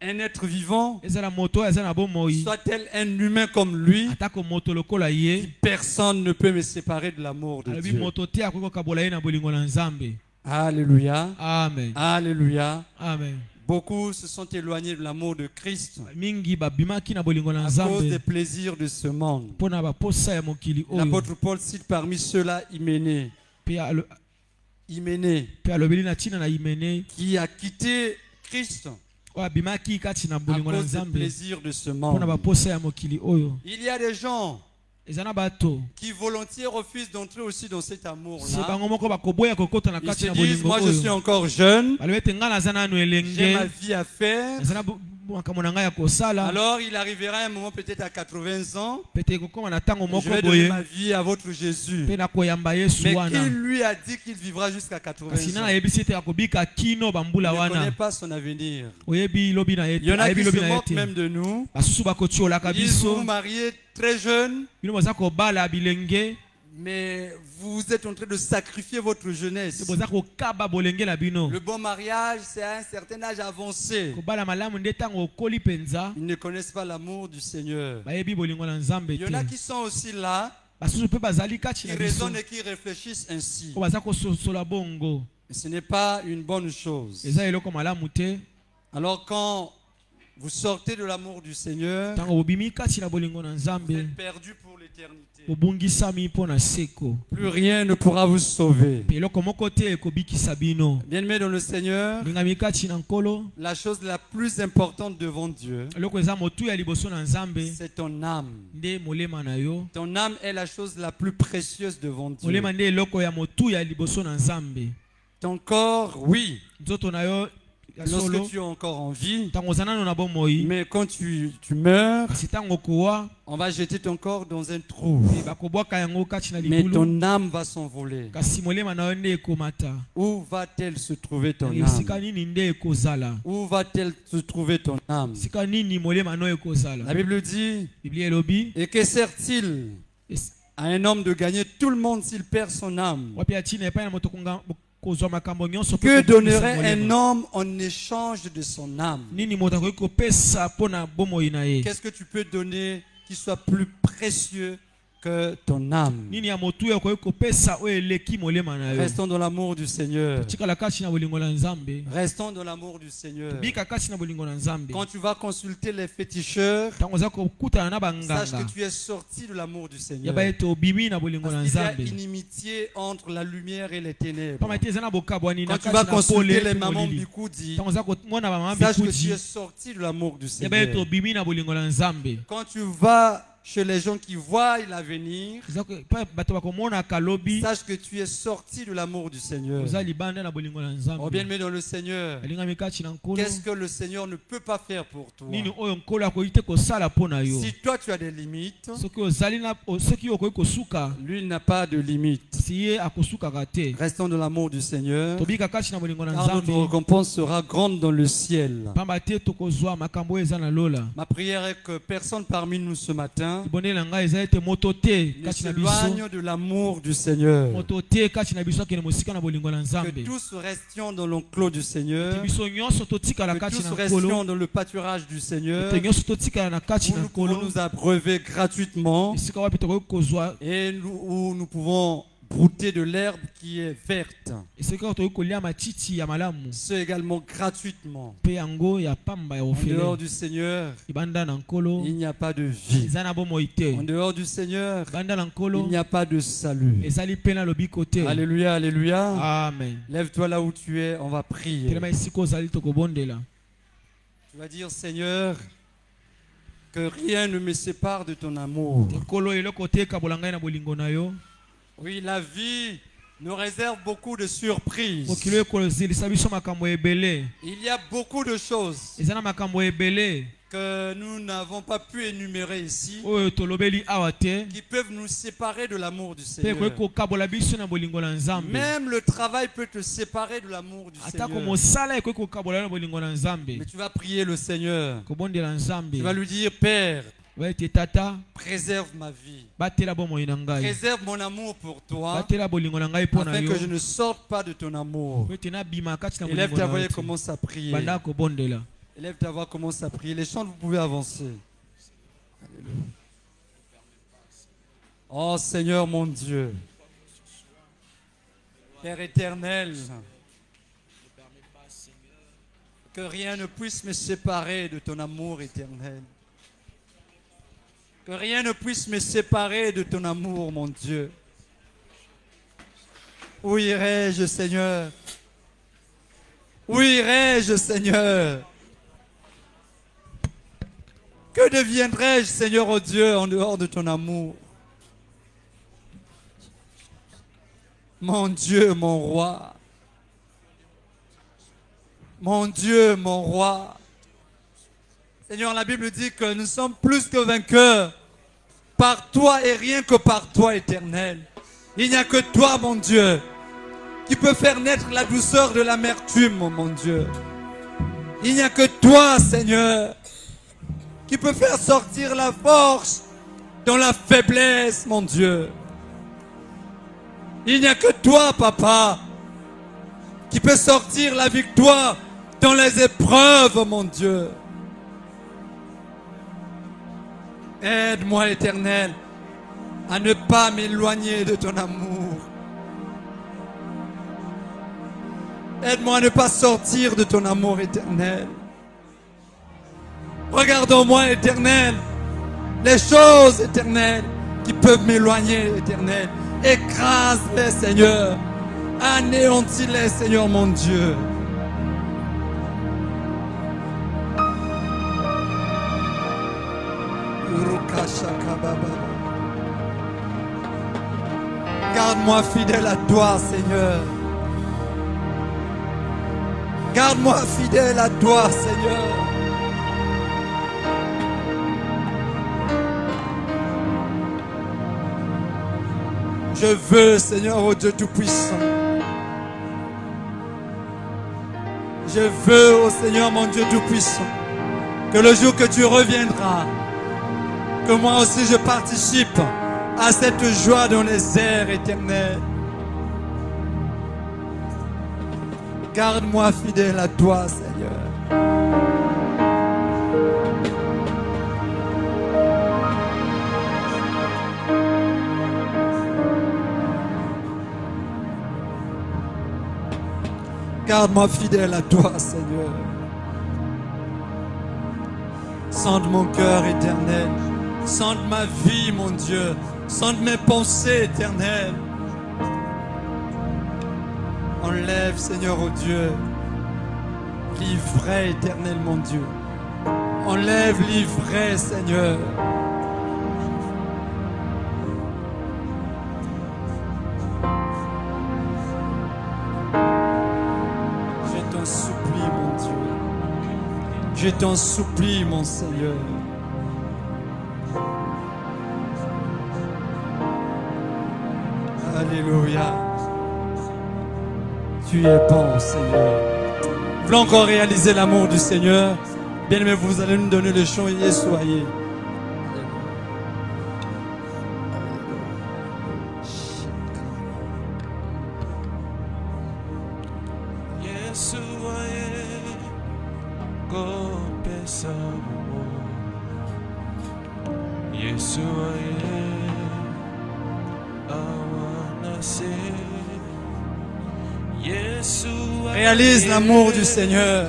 Speaker 5: un être vivant,
Speaker 6: ezala moto oyo aza na bomoi
Speaker 5: soit-elle un humain comme lui,
Speaker 6: atako moto lokola ye
Speaker 5: personne ne peut me séparer de l'amour de
Speaker 6: alobi
Speaker 5: Dieu.
Speaker 6: moto te akoki kokabola ye na bolingo na nzambe
Speaker 5: Alléluia.
Speaker 6: amen
Speaker 5: Alléluia.
Speaker 6: amen
Speaker 5: Beaucoup se sont éloignés de l'amour de Christ
Speaker 6: mingi babimaki na bolingo na
Speaker 5: à cause des
Speaker 6: Nzambe
Speaker 5: plaisirs de ce monde.
Speaker 6: pona ba posa ya mokili oyo
Speaker 5: L'apôtre Paul cite parmi ceux-là Hyménée,
Speaker 6: pe alobeli na tina na Imene
Speaker 5: qui a quitté Christ
Speaker 6: oyo abimaki kati na
Speaker 5: à
Speaker 6: bolingo na
Speaker 5: cause des
Speaker 6: Nzambe
Speaker 5: plaisirs de ce
Speaker 6: pona ba
Speaker 5: monde.
Speaker 6: posa ya mokili oyo.
Speaker 5: Il y a des gens
Speaker 6: Eza na bato
Speaker 5: qui volontiers refusent d'entrer aussi dans cet
Speaker 6: se
Speaker 5: amour-là.
Speaker 6: bango moko bakoboya kokota na
Speaker 5: Ils
Speaker 6: kati
Speaker 5: se
Speaker 6: na
Speaker 5: disent,
Speaker 6: bolingo
Speaker 5: moi je suis
Speaker 6: oyo
Speaker 5: encore jeune,
Speaker 6: balobi ete ngai naza nanu
Speaker 5: j'ai ma
Speaker 6: elenge
Speaker 5: vie à faire.
Speaker 6: naza na makambo na ngai ya kosala
Speaker 5: Alors il arrivera un moment peut-être à 80 ans,
Speaker 6: pete ekokoma na ntango
Speaker 5: je
Speaker 6: moko
Speaker 5: vais donner
Speaker 6: boye
Speaker 5: ma vie à votre Jésus.
Speaker 6: mpe nakoyamba Yesu
Speaker 5: Mais
Speaker 6: wana
Speaker 5: qui lui a dit qu'il vivra jusqu'à 80
Speaker 6: kasi nana
Speaker 5: ans?
Speaker 6: ayebisi ete akobika kino bambula
Speaker 5: Il ne connaît
Speaker 6: wana
Speaker 5: pas son avenir.
Speaker 6: oyebi lobi na ye
Speaker 5: Il y en
Speaker 6: te
Speaker 5: a
Speaker 6: ayebi
Speaker 5: qui
Speaker 6: lobi
Speaker 5: se
Speaker 6: na ye
Speaker 5: moquent
Speaker 6: te
Speaker 5: même de nous.
Speaker 6: basusu bakotiolaka
Speaker 5: Ils disent, vous
Speaker 6: biso
Speaker 5: vous mariez très jeune,
Speaker 6: bino boza kobala bilenge
Speaker 5: mais vous êtes en train de sacrifier votre jeunesse.
Speaker 6: boza kokaba bolenge na bino
Speaker 5: Le bon mariage, c'est à un certain âge avancé.
Speaker 6: kobala malamu nde ntango okoli mpenza
Speaker 5: Ils ne connaissent pas l'amour du Seigneur.
Speaker 6: bayebi bolingo na Nzambe
Speaker 5: Il y en a
Speaker 6: te
Speaker 5: qui sont aussi là,
Speaker 6: basusu mpe bazali kati
Speaker 5: qui
Speaker 6: na biso
Speaker 5: raisonnent et qui réfléchissent ainsi.
Speaker 6: oyo baza kososola bongo
Speaker 5: Et ce n'est pas une bonne chose.
Speaker 6: eza eloko malamu te.
Speaker 5: Alors quand vous sortez de l'amour du Seigneur,
Speaker 6: ntango bobimi kati na bolingo na
Speaker 5: vous
Speaker 6: Nzambe
Speaker 5: êtes perdu pour l'éternité.
Speaker 6: bobungisami mpo na seko
Speaker 5: Plus rien ne pourra vous sauver.
Speaker 6: mpe eloko moko te ekobikisa bino.
Speaker 5: Bien-aimés dans le Seigneur,
Speaker 6: lingami kati na nkolo
Speaker 5: la chose la plus importante devant Dieu,
Speaker 6: eloko eza motuya liboso na Nzambe
Speaker 5: c'est ton âme.
Speaker 6: nde molema na yo.
Speaker 5: Ton âme est la chose la plus précieuse devant Dieu.
Speaker 6: molema nde eloko ya motuya liboso na Nzambe.
Speaker 5: Ton corps, oui,
Speaker 6: nzoto na yo ya solo
Speaker 5: lorsque tu es encore en vie,
Speaker 6: ntango oza nano na bomoi
Speaker 5: mais quand tu meurs,
Speaker 6: kasi ntango okowa
Speaker 5: on va jeter ton corps dans un trou.
Speaker 6: mpe bakobwaka yango kati na
Speaker 5: Mais
Speaker 6: libulu
Speaker 5: ton âme va s'envoler.
Speaker 6: kasi molema na yo nde ekomata.
Speaker 5: Où va-t-elle se trouver ton
Speaker 6: esika
Speaker 5: âme?
Speaker 6: nini nde ekozala
Speaker 5: Où va-t-elle se trouver ton âme?
Speaker 6: esika nini molema no ekozala.
Speaker 5: La Bible dit,
Speaker 6: biblia elobi
Speaker 5: et que sert-il à un homme de gagner tout le monde s'il perd son âme?
Speaker 6: wapi atina epai na moto kozwa makambo nyonso mpe
Speaker 5: Que
Speaker 6: kobimisa
Speaker 5: donnerait un
Speaker 6: molema.
Speaker 5: homme en échange de son âme?
Speaker 6: nini moto akoki kopesa mpo na bomoi na ye.
Speaker 5: Qu'est-ce que tu peux donner qui soit plus précieux que ton âme?
Speaker 6: nini ya motuya okoki kopesa oyo eleki molema na yo.
Speaker 5: Restons dans l'amour du Seigneur.
Speaker 6: tikala kati na bolingo na Nzambe.
Speaker 5: Restons dans l'amour du Seigneur.
Speaker 6: bika kati na bolingo na Nzambe.
Speaker 5: Quand tu vas consulter les féticheurs,
Speaker 6: ntango oza kokutana na
Speaker 5: sache
Speaker 6: banganga
Speaker 5: que tu es sorti de l'amour du Seigneur.
Speaker 6: yaba ete obimi na bolingo na
Speaker 5: Parce qu'il y a
Speaker 6: Nzambe.
Speaker 5: inimitié entre la lumière et les ténèbres.
Speaker 6: pamba ete eza na bokabwani na
Speaker 5: Quand tu
Speaker 6: kati
Speaker 5: vas
Speaker 6: na pole
Speaker 5: consulter les
Speaker 6: mpe
Speaker 5: mamans
Speaker 6: molili.
Speaker 5: Bikoudi,
Speaker 6: ntango oza komona bamama
Speaker 5: sache que tu
Speaker 6: bikudi
Speaker 5: es sorti de l'amour du
Speaker 6: yaba ete
Speaker 5: Seigneur.
Speaker 6: obimi na bolingo na Nzambe.
Speaker 5: Quand tu vas chez les gens qui voient l'avenir,
Speaker 6: mpe bato bakomonaka lobi
Speaker 5: sache que tu es sorti de l'amour du Seigneur.
Speaker 6: oza libanda na bolingo na
Speaker 5: Oh
Speaker 6: Nzambe.
Speaker 5: bien-aimé dans le Seigneur,
Speaker 6: alingami kati na nkolo
Speaker 5: qu'est-ce que le Seigneur ne peut pas faire pour toi?
Speaker 6: nini oyo nkolo akoki te kosala mpo na yo.
Speaker 5: Si toi tu as des limites,
Speaker 6: soki ozali na soki okoki kosuka
Speaker 5: lui n'a pas de limites.
Speaker 6: si ye akosukaka te.
Speaker 5: Restons dans l'amour du Seigneur,
Speaker 6: tobika kati na bolingo na
Speaker 5: car notre
Speaker 6: Nzambe
Speaker 5: récompense sera grande dans le ciel.
Speaker 6: pamba te tokozwa makambo oyo eza na lola.
Speaker 5: Ma prière est que personne parmi nous ce matin
Speaker 6: libondeli na ngai eza ete moto te
Speaker 5: ne
Speaker 6: kati na biso
Speaker 5: s'éloigne de l'amour du Seigneur.
Speaker 6: moto te kati na biso akende mosika na bolingo na
Speaker 5: Que
Speaker 6: Nzambe.
Speaker 5: tous restions dans l'enclos du Seigneur,
Speaker 6: Ete biso nyonso totikala
Speaker 5: que
Speaker 6: kati
Speaker 5: tous
Speaker 6: na
Speaker 5: restions
Speaker 6: nkolo.
Speaker 5: dans le pâturage du Seigneur,
Speaker 6: Ete nyonso totikala na kati
Speaker 5: où
Speaker 6: na
Speaker 5: nous pouvons
Speaker 6: nkolo.
Speaker 5: nous abreuver gratuitement
Speaker 6: esika wapi tokoki kozwa
Speaker 5: et où nous pouvons brouter de l'herbe qui est verte.
Speaker 6: esika tokoki kolia matiti ya malamu
Speaker 5: Ce également gratuitement.
Speaker 6: mpe yango ya pamba ya
Speaker 5: En dehors
Speaker 6: ofele.
Speaker 5: du Seigneur,
Speaker 6: libanda na nkolo
Speaker 5: il n'y a pas de vie.
Speaker 6: eza na bomoi te.
Speaker 5: En dehors du Seigneur,
Speaker 6: banda na
Speaker 5: il
Speaker 6: nkolo
Speaker 5: n'y a pas de salut.
Speaker 6: ezali mpe na lobiko te.
Speaker 5: Alléluia, alléluia.
Speaker 6: amen.
Speaker 5: Lève-toi là où tu es, on va prier.
Speaker 6: telema esika ozali tokobondela.
Speaker 5: Tu vas dire, Seigneur, que rien ne me sépare de ton amour.
Speaker 6: nkolo eloko te ekabola ngai na bolingo na yo.
Speaker 5: Oui, la vie nous réserve beaucoup de surprises.
Speaker 6: mokili ekozilisa biso makambo ebele.
Speaker 5: Il y a beaucoup de choses
Speaker 6: eza na makambo ebele
Speaker 5: que nous n'avons pas pu énumérer ici
Speaker 6: oyo tolobeli awa te
Speaker 5: qui peuvent nous séparer de l'amour du
Speaker 6: mpe
Speaker 5: Seigneur.
Speaker 6: ekoki kokabola biso na bolingo na Nzambe.
Speaker 5: Même le travail peut te séparer de l'amour du
Speaker 6: atako
Speaker 5: Seigneur.
Speaker 6: mosala ekoki kokabola na bolingo na Nzambe.
Speaker 5: Mais tu vas prier le Seigneur.
Speaker 6: kobondela Nzambe
Speaker 5: Tu vas lui dire, Père,
Speaker 6: baete tata
Speaker 5: préserve ma vie.
Speaker 6: batela bomoi na ngai.
Speaker 5: Préserve mon amour pour toi,
Speaker 6: batela bolingo na ngai mpo na
Speaker 5: afin
Speaker 6: yo
Speaker 5: que je ne sorte pas de ton amour.
Speaker 6: po ete nabima kati na
Speaker 5: Élève
Speaker 6: bolingo
Speaker 5: ta
Speaker 6: na
Speaker 5: voix
Speaker 6: yo
Speaker 5: et
Speaker 6: te.
Speaker 5: commence à prier.
Speaker 6: banda kobondela.
Speaker 5: Élève ta voix, commence à prier. Les chants, vous pouvez avancer. Alléluia. Oh Seigneur mon Dieu, Père éternel, Que rien ne puisse me séparer de ton amour éternel. Que rien ne puisse me séparer de ton amour, mon Dieu. Où irai-je, Seigneur? Où irai-je, Seigneur? Que deviendrai-je, Seigneur, oh Dieu, en dehors de ton amour? Mon Dieu, mon roi. Mon Dieu, mon roi. Seigneur, la Bible dit que nous sommes plus que vainqueurs par toi et rien que par toi, éternel. Il n'y a que toi, mon Dieu, qui peut faire naître la douceur de l'amertume, mon Dieu. Il n'y a que toi, Seigneur, qui peut faire sortir la force dans la faiblesse, mon Dieu. Il n'y a que toi, Papa, qui peut sortir la victoire dans les épreuves, mon Dieu. Aide-moi, Éternel, à ne pas m'éloigner de ton amour. Aide-moi à ne pas sortir de ton amour éternel. Regardons-moi, Éternel, les choses éternelles qui peuvent m'éloigner, Éternel. Écrase-les, Seigneur. Anéantis-les, Seigneur, mon Dieu. Garde-moi fidèle à toi, Seigneur. Garde-moi fidèle à toi, Seigneur. Je veux, Seigneur, ô Dieu Tout-Puissant. Je veux, ô Seigneur, mon Dieu Tout-Puissant, que le jour que tu reviendras, que moi aussi je participe à cette joie dans les airs éternels. Garde-moi fidèle à toi, Seigneur. Garde-moi fidèle à toi, Seigneur. Sonde mon cœur éternel. Sonde ma vie, mon Dieu. Sonde mes pensées éternelles. Enlève, Seigneur, oh Dieu, l'ivraie éternel, mon Dieu. Enlève l'ivraie, Seigneur. Je t'en supplie, mon Dieu. Je t'en supplie, mon Seigneur. Alléluia. Tu es bon, Seigneur. Vous voulez encore réaliser l'amour du Seigneur? Bien-aimés, vous allez nous donner le chant et soyez. Réalise l'amour du Seigneur.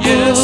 Speaker 2: Yes,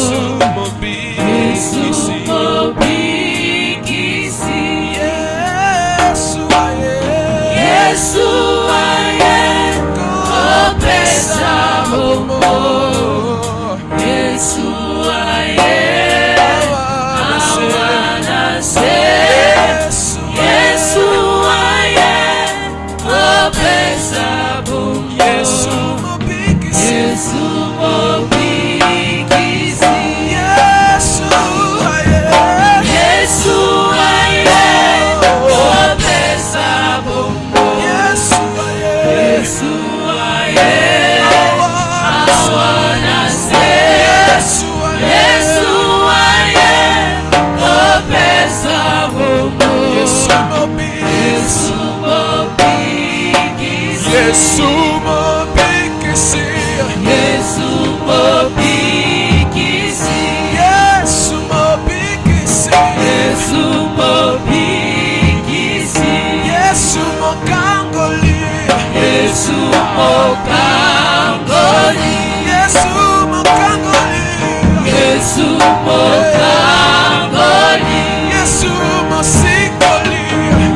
Speaker 2: Yesu mokangoli, Yesu mosikoli,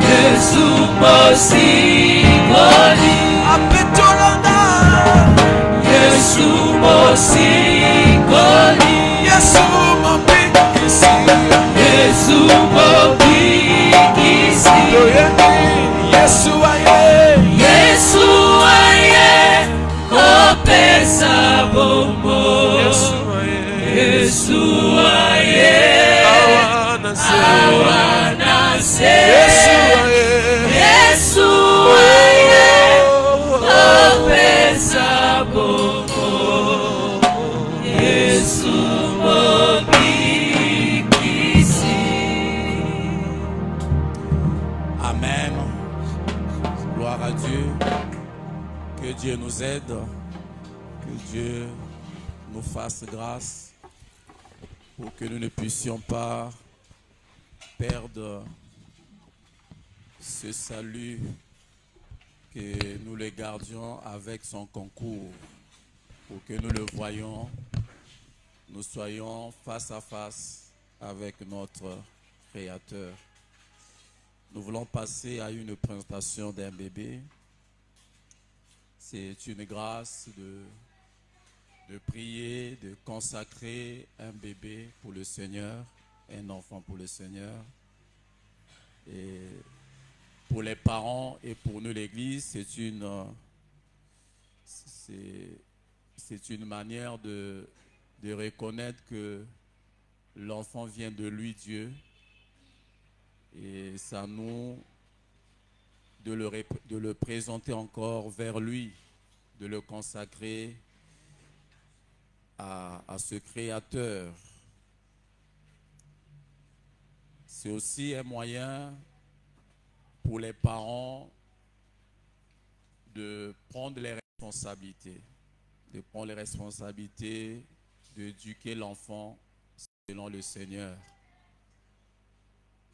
Speaker 2: Yesu mosikoli, apetolanga, Yesu mosikoli, Yesu mobikisi, Yesu mobikisi, Yesu aye, Yesu aye, opesa bombo, Yesu aye, awanase, Yesu aye, opesa bombo, Yesu mobikisi.
Speaker 7: Amen. Gloire à Dieu. Que Dieu nous aide. Que Dieu nous fasse grâce pour que nous ne puissions pas perdre ce salut, que nous le gardions avec son concours, pour que nous le voyions, nous soyons face à face avec notre Créateur. Nous voulons passer à une présentation d'un bébé. C'est une grâce de prier, de consacrer un bébé pour le Seigneur, un enfant pour le Seigneur. Et pour les parents et pour nous l'Église, c'est une manière de reconnaître que l'enfant vient de lui, Dieu. Et ça nous de le présenter encore vers lui, de le consacrer à ce Créateur. C'est aussi un moyen pour les parents de prendre les responsabilités, d'éduquer l'enfant selon le Seigneur.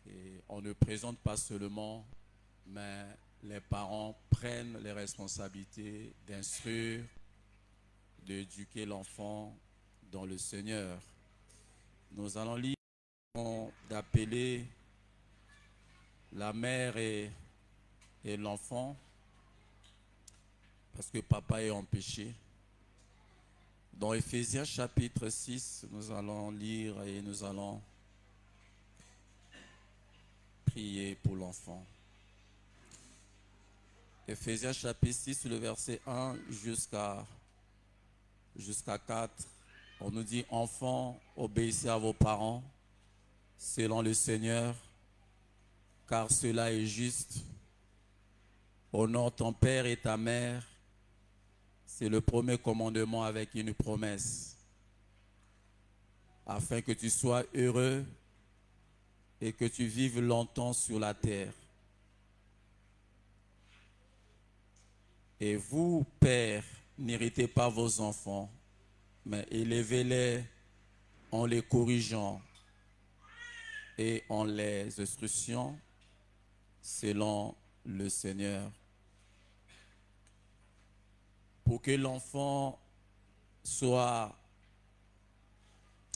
Speaker 7: Et on ne présente pas seulement, mais les parents prennent les responsabilités d'instruire, d'éduquer l'enfant dans le Seigneur. Nous allons lire d'appeler la mère et l'enfant, parce que papa est en péché. Dans Éphésiens chapitre 6, nous allons lire et nous allons prier pour l'enfant. Éphésiens chapitre 6, le verset 1 jusqu'à 4, on nous dit: enfants, obéissez à vos parents selon le Seigneur, car cela est juste. Honore ton père et ta mère. C'est le premier commandement avec une promesse, afin que tu sois heureux et que tu vives longtemps sur la terre. Et vous, pères, n'héritez pas vos enfants, mais élevez-les en les corrigeant et en les instruisant selon le Seigneur. Pour que l'enfant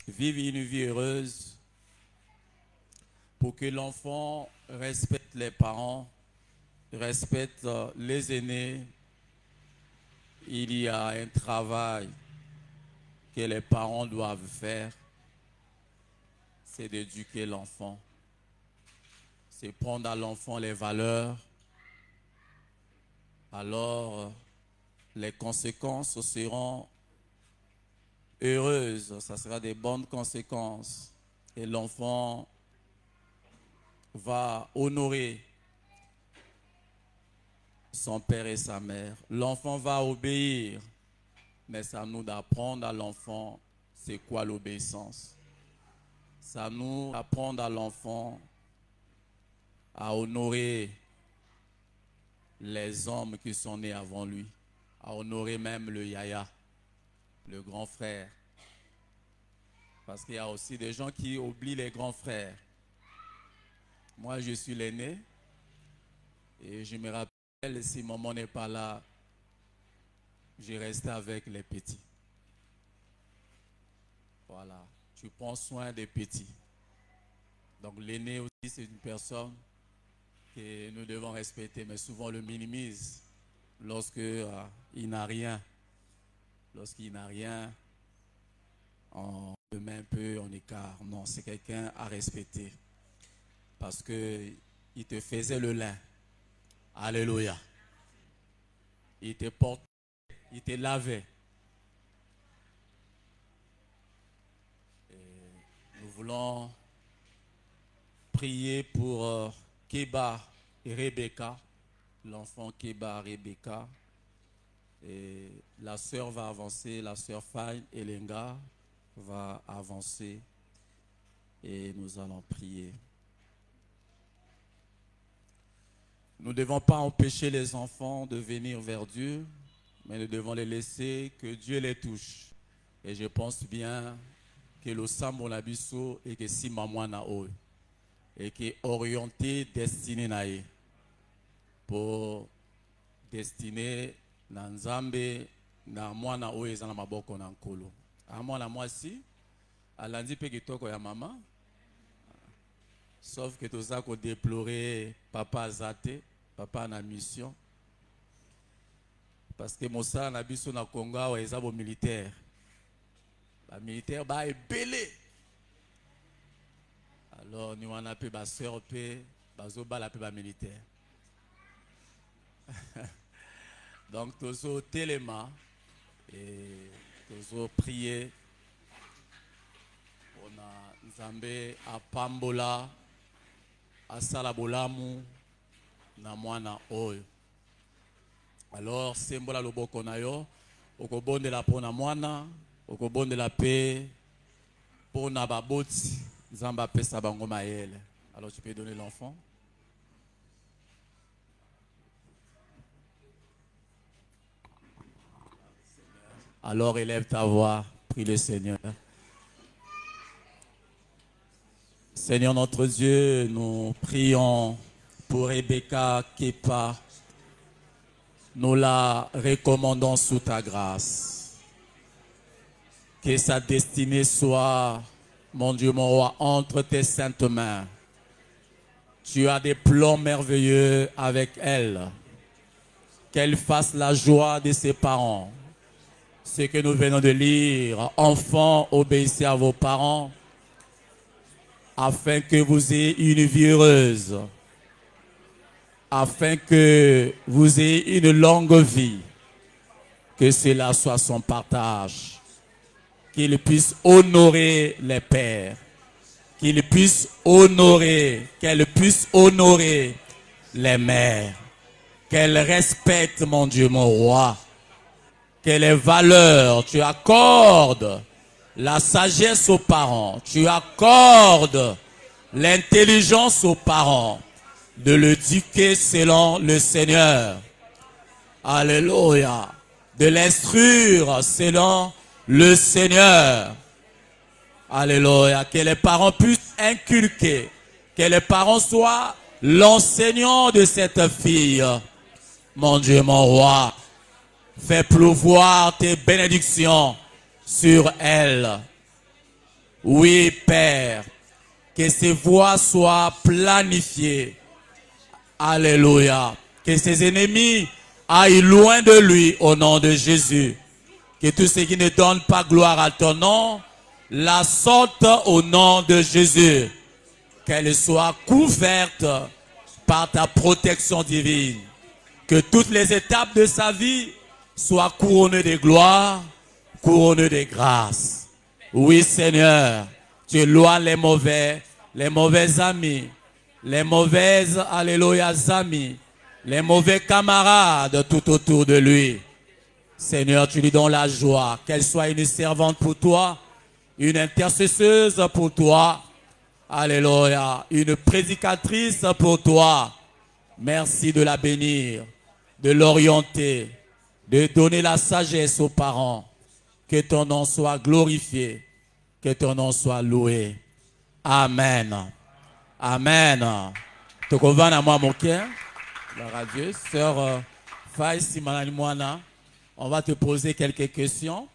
Speaker 7: vive une vie heureuse, pour que l'enfant respecte les parents, respecte les aînés, il y a un travail que les parents doivent faire, c'est d'éduquer l'enfant. C'est prendre à l'enfant les valeurs. Alors, les conséquences seront heureuses, ça sera des bonnes conséquences. Et l'enfant va honorer son père et sa mère. L'enfant va obéir, mais ça nous d'apprendre à l'enfant c'est quoi l'obéissance. Ça nous apprendre à l'enfant à honorer les hommes qui sont nés avant lui, à honorer même le yaya, le grand frère. Parce qu'il y a aussi des gens qui oublient les grands frères. Moi, je suis l'aîné et je me rappelle, si maman n'est pas là, je reste avec les petits. Voilà. tu prends soin des petits. Donc l'aîné aussi, c'est une personne que nous devons respecter, mais souvent on le minimise lorsque il n'a rien. Lorsqu'il n'a rien, on le met un peu en écart. Non, c'est quelqu'un à respecter. Parce qu'il te faisait le lin. Alléluia. Il te portait, il te lavait. Et nous voulons prier pour Keba et Rebecca, l'enfant Keba et Rebecca. Et la sœur va avancer, la sœur Fine Elenga va avancer et nous allons prier. Nous ne devons pas empêcher les enfants de venir vers Dieu, mais nous devons les laisser que Dieu les touche. Et je pense bien que le Sambo Nabiso et que si maman na o et qui est orienté, destiné naïe pour destiner na Nzambe na mwana oyo eza na maboko na nkolo. Mwana mwasi alandi pe kitoko ya mama. Sauf que tout ça qu'on déplorer papa azate, papa na mission. Parce que Moussa na biso na Congo wa eza bo militaire. Ba militaire ba ebele. Alors nous on a pe ba sœur pe bazo bala pe ba militaire. Donc, toujours téléma et toujours prier. On a Nzambe à Pambola, à Salabolamu, na mwana oyo. Alors, sembola loboko na yo, okobonde la pona mwana, okobonde la paix, pona baboti, Nzamba pesa bango mayele. Alors, tu peux donner l'enfant. Alors élève ta voix, prie le Seigneur. Seigneur notre Dieu, nous prions pour Rebecca Kepa. Nous la recommandons sous ta grâce. Que sa destinée soit, mon Dieu, mon roi, entre tes saintes mains. Tu as des plans merveilleux avec elle. Qu'elle fasse la joie de ses parents. Ce que nous venons de lire, enfants, obéissez à vos parents, afin que vous ayez une vie heureuse, afin que vous ayez une longue vie, que cela soit son partage, qu'il puisse honorer les pères, qu'il puisse honorer, qu'elle puisse honorer les mères, qu'elle respecte, mon Dieu, mon roi, que les valeurs, tu accordes la sagesse aux parents, tu accordes l'intelligence aux parents, de l'éduquer selon le Seigneur. Alléluia. De l'instruire selon le Seigneur. Alléluia. Que les parents puissent inculquer, que les parents soient l'enseignant de cette fille. Mon Dieu, mon roi. Fais pleuvoir tes bénédictions sur elle. Oui, Père, que ses voies soient planifiées. Alléluia. Que ses ennemis aillent loin de lui au nom de Jésus. Que tous ceux qui ne donnent pas gloire à ton nom la sortent au nom de Jésus. Qu'elle soit couverte par ta protection divine. Que toutes les étapes de sa vie soient couronnées de gloire, couronnées de grâce. Oui, Seigneur, tu éloignes les mauvais amis, les mauvaises, alléluia, amis, les mauvais camarades tout autour de lui. Seigneur, tu lui donnes la joie, qu'elle soit une servante pour toi, une intercesseuse pour toi, alléluia, une prédicatrice pour toi. Merci de la bénir, de l'orienter, de donner la sagesse aux parents. Que ton nom soit glorifié, que ton nom soit loué. Amen. Amen. Tokovana na moi mon cœur. Gloire à Dieu. Sœur Faye Simanani Moana, on va te poser quelques questions.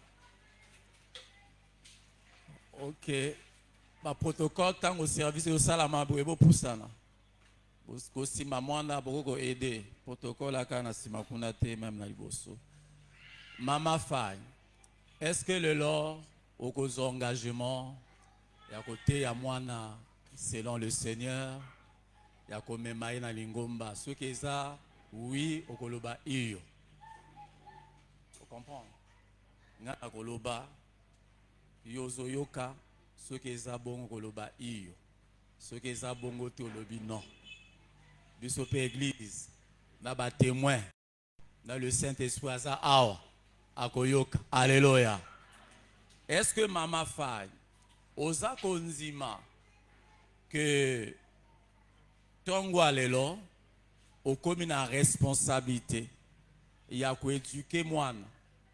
Speaker 7: Ok. Ma protocole tant au service au salama pour poussana. Aussi maman na beaucoup aider. Protocole à kana si makuna te même na liboso. Mama Faye. Est-ce que le lors au cause engagement ya côté ya mwana selon le Seigneur ya komema na lingomba ce qui ça oui au koloba iyo. Vous comprenez? Na koloba yozo yoka ce qui est bon koloba iyo. Ce qui est bon théologie non. Biso pe église na ba témoin dans le Saint-Esprit aza awa akoyoka. Alléluia. Est-ce que Mama Faye oza konzima que tongwa lelo okomi na responsabilité ya ko éduquer mwana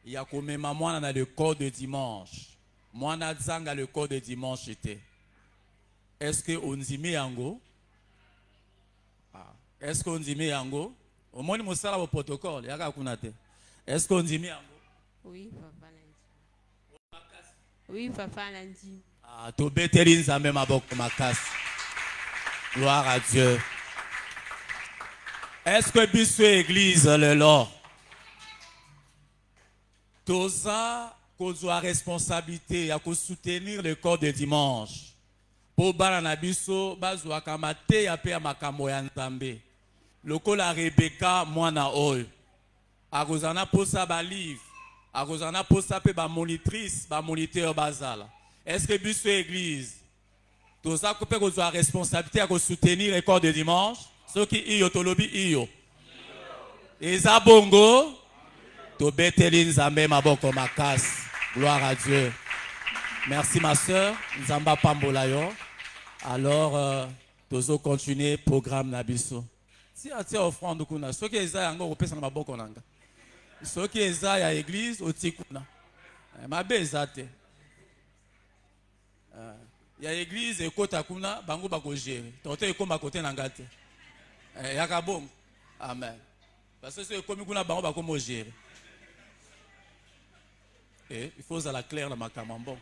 Speaker 7: ya ko mema mwana na le corps de dimanche mwana zanga le corps de dimanche était est-ce que onzimi yango est-ce que onzimi yango omoni mosala au protocole yaka kuna te est-ce que onzimi yango
Speaker 8: oui papa lundi oui papa lundi
Speaker 7: to beteli nzambe maboko makasi. Gloire à Dieu. Est-ce que biso église le lo toza kozwa responsabilité ya ko soutenir le corps de dimanche pour bana na biso bazwa kamate ya pe ya makambo ya nzambe lokola Rebecca mwana oyo akozana posa ba livre akozana posa pe ba monitrice ba moniteur bazala. Est-ce que biso église toza ko pe kozwa responsabilité ya ko soutenir le corps de dimanche soki iyo tolobi iyo eza bongo to beteli nzambe maboko makasi. Gloire à Dieu. Merci ma sœur nzamba pambola yo. Alors tozo continuer programme na biso si atia offrande kuna soki eza yango kopesa na maboko nanga soki eza ya église otikuna mabe eza te ya église ekota kuna bango bako gérer toto ekoma côté na ngate yaka bongo amen parce que c'est comme kuna bango bako mo gérer il faut ça la clair na makamambo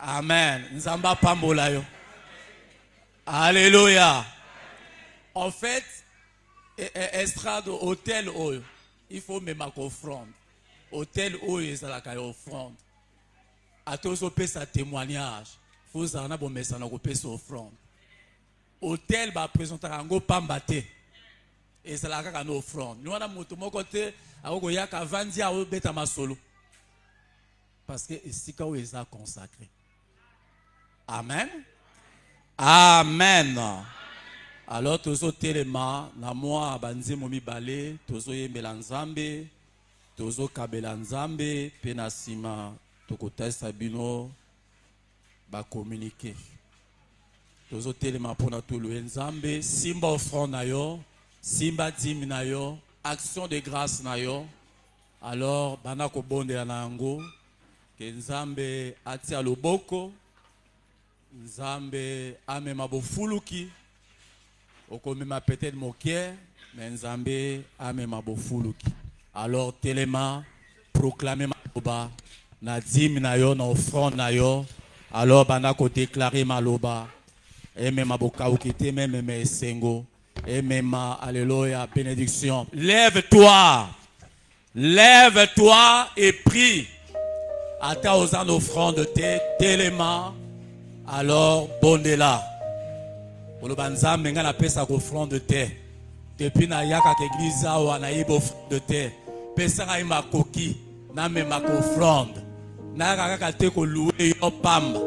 Speaker 7: amen nzamba pambola yo. Alléluia. En fait estrade hôtel oyo il faut même offrande hôtel oyo ezala ka offrande atozo pesa témoignage faut ça na bomesa na ko pesa offrande hôtel ba présenter ngo pamba te ezala ka na offrande nous na moto moko te ako yaka vandi a beta masolo parce que esika oyo eza consacré. Amen. Amen. Alors tozo telema na moi banzi momi balé tozo yembela nzambe tozo kabela nzambe pe na sima tokotesa bino ba communiquer tozo telema pona tolo nzambe simba offrande na yo simba dîme na yo action de grâce na yo. Alors bana ko bondela na yango ke nzambe atia loboko nzambe amema bofuluki okomema peut-être mokier mais nzambe amema bofuluki. Alors telema proclamer maloba na dîme na yo na offrande na yo. Alors bana ko déclarer maloba et même abokauki te même esengo et même alléluia bénédiction. Lève-toi et prie à ta aux en offrande de tes téléma. Alors bondela olobanza menga na pesa ko offrande de te depuis na yaka ke église awa na ibo offrande de te pesa ngai makoki na mema ko offrande na kaka te ko louer yo pamba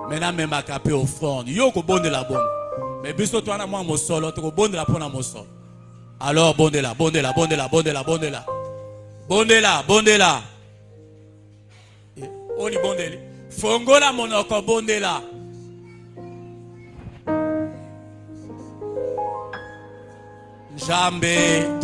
Speaker 7: mena mema ka pe offrande yo ko bondela bon mais biso to na mwa mosolo to ko bondela pona mosolo. Alors bondela oli bondeli fongola monoko bondela Jambe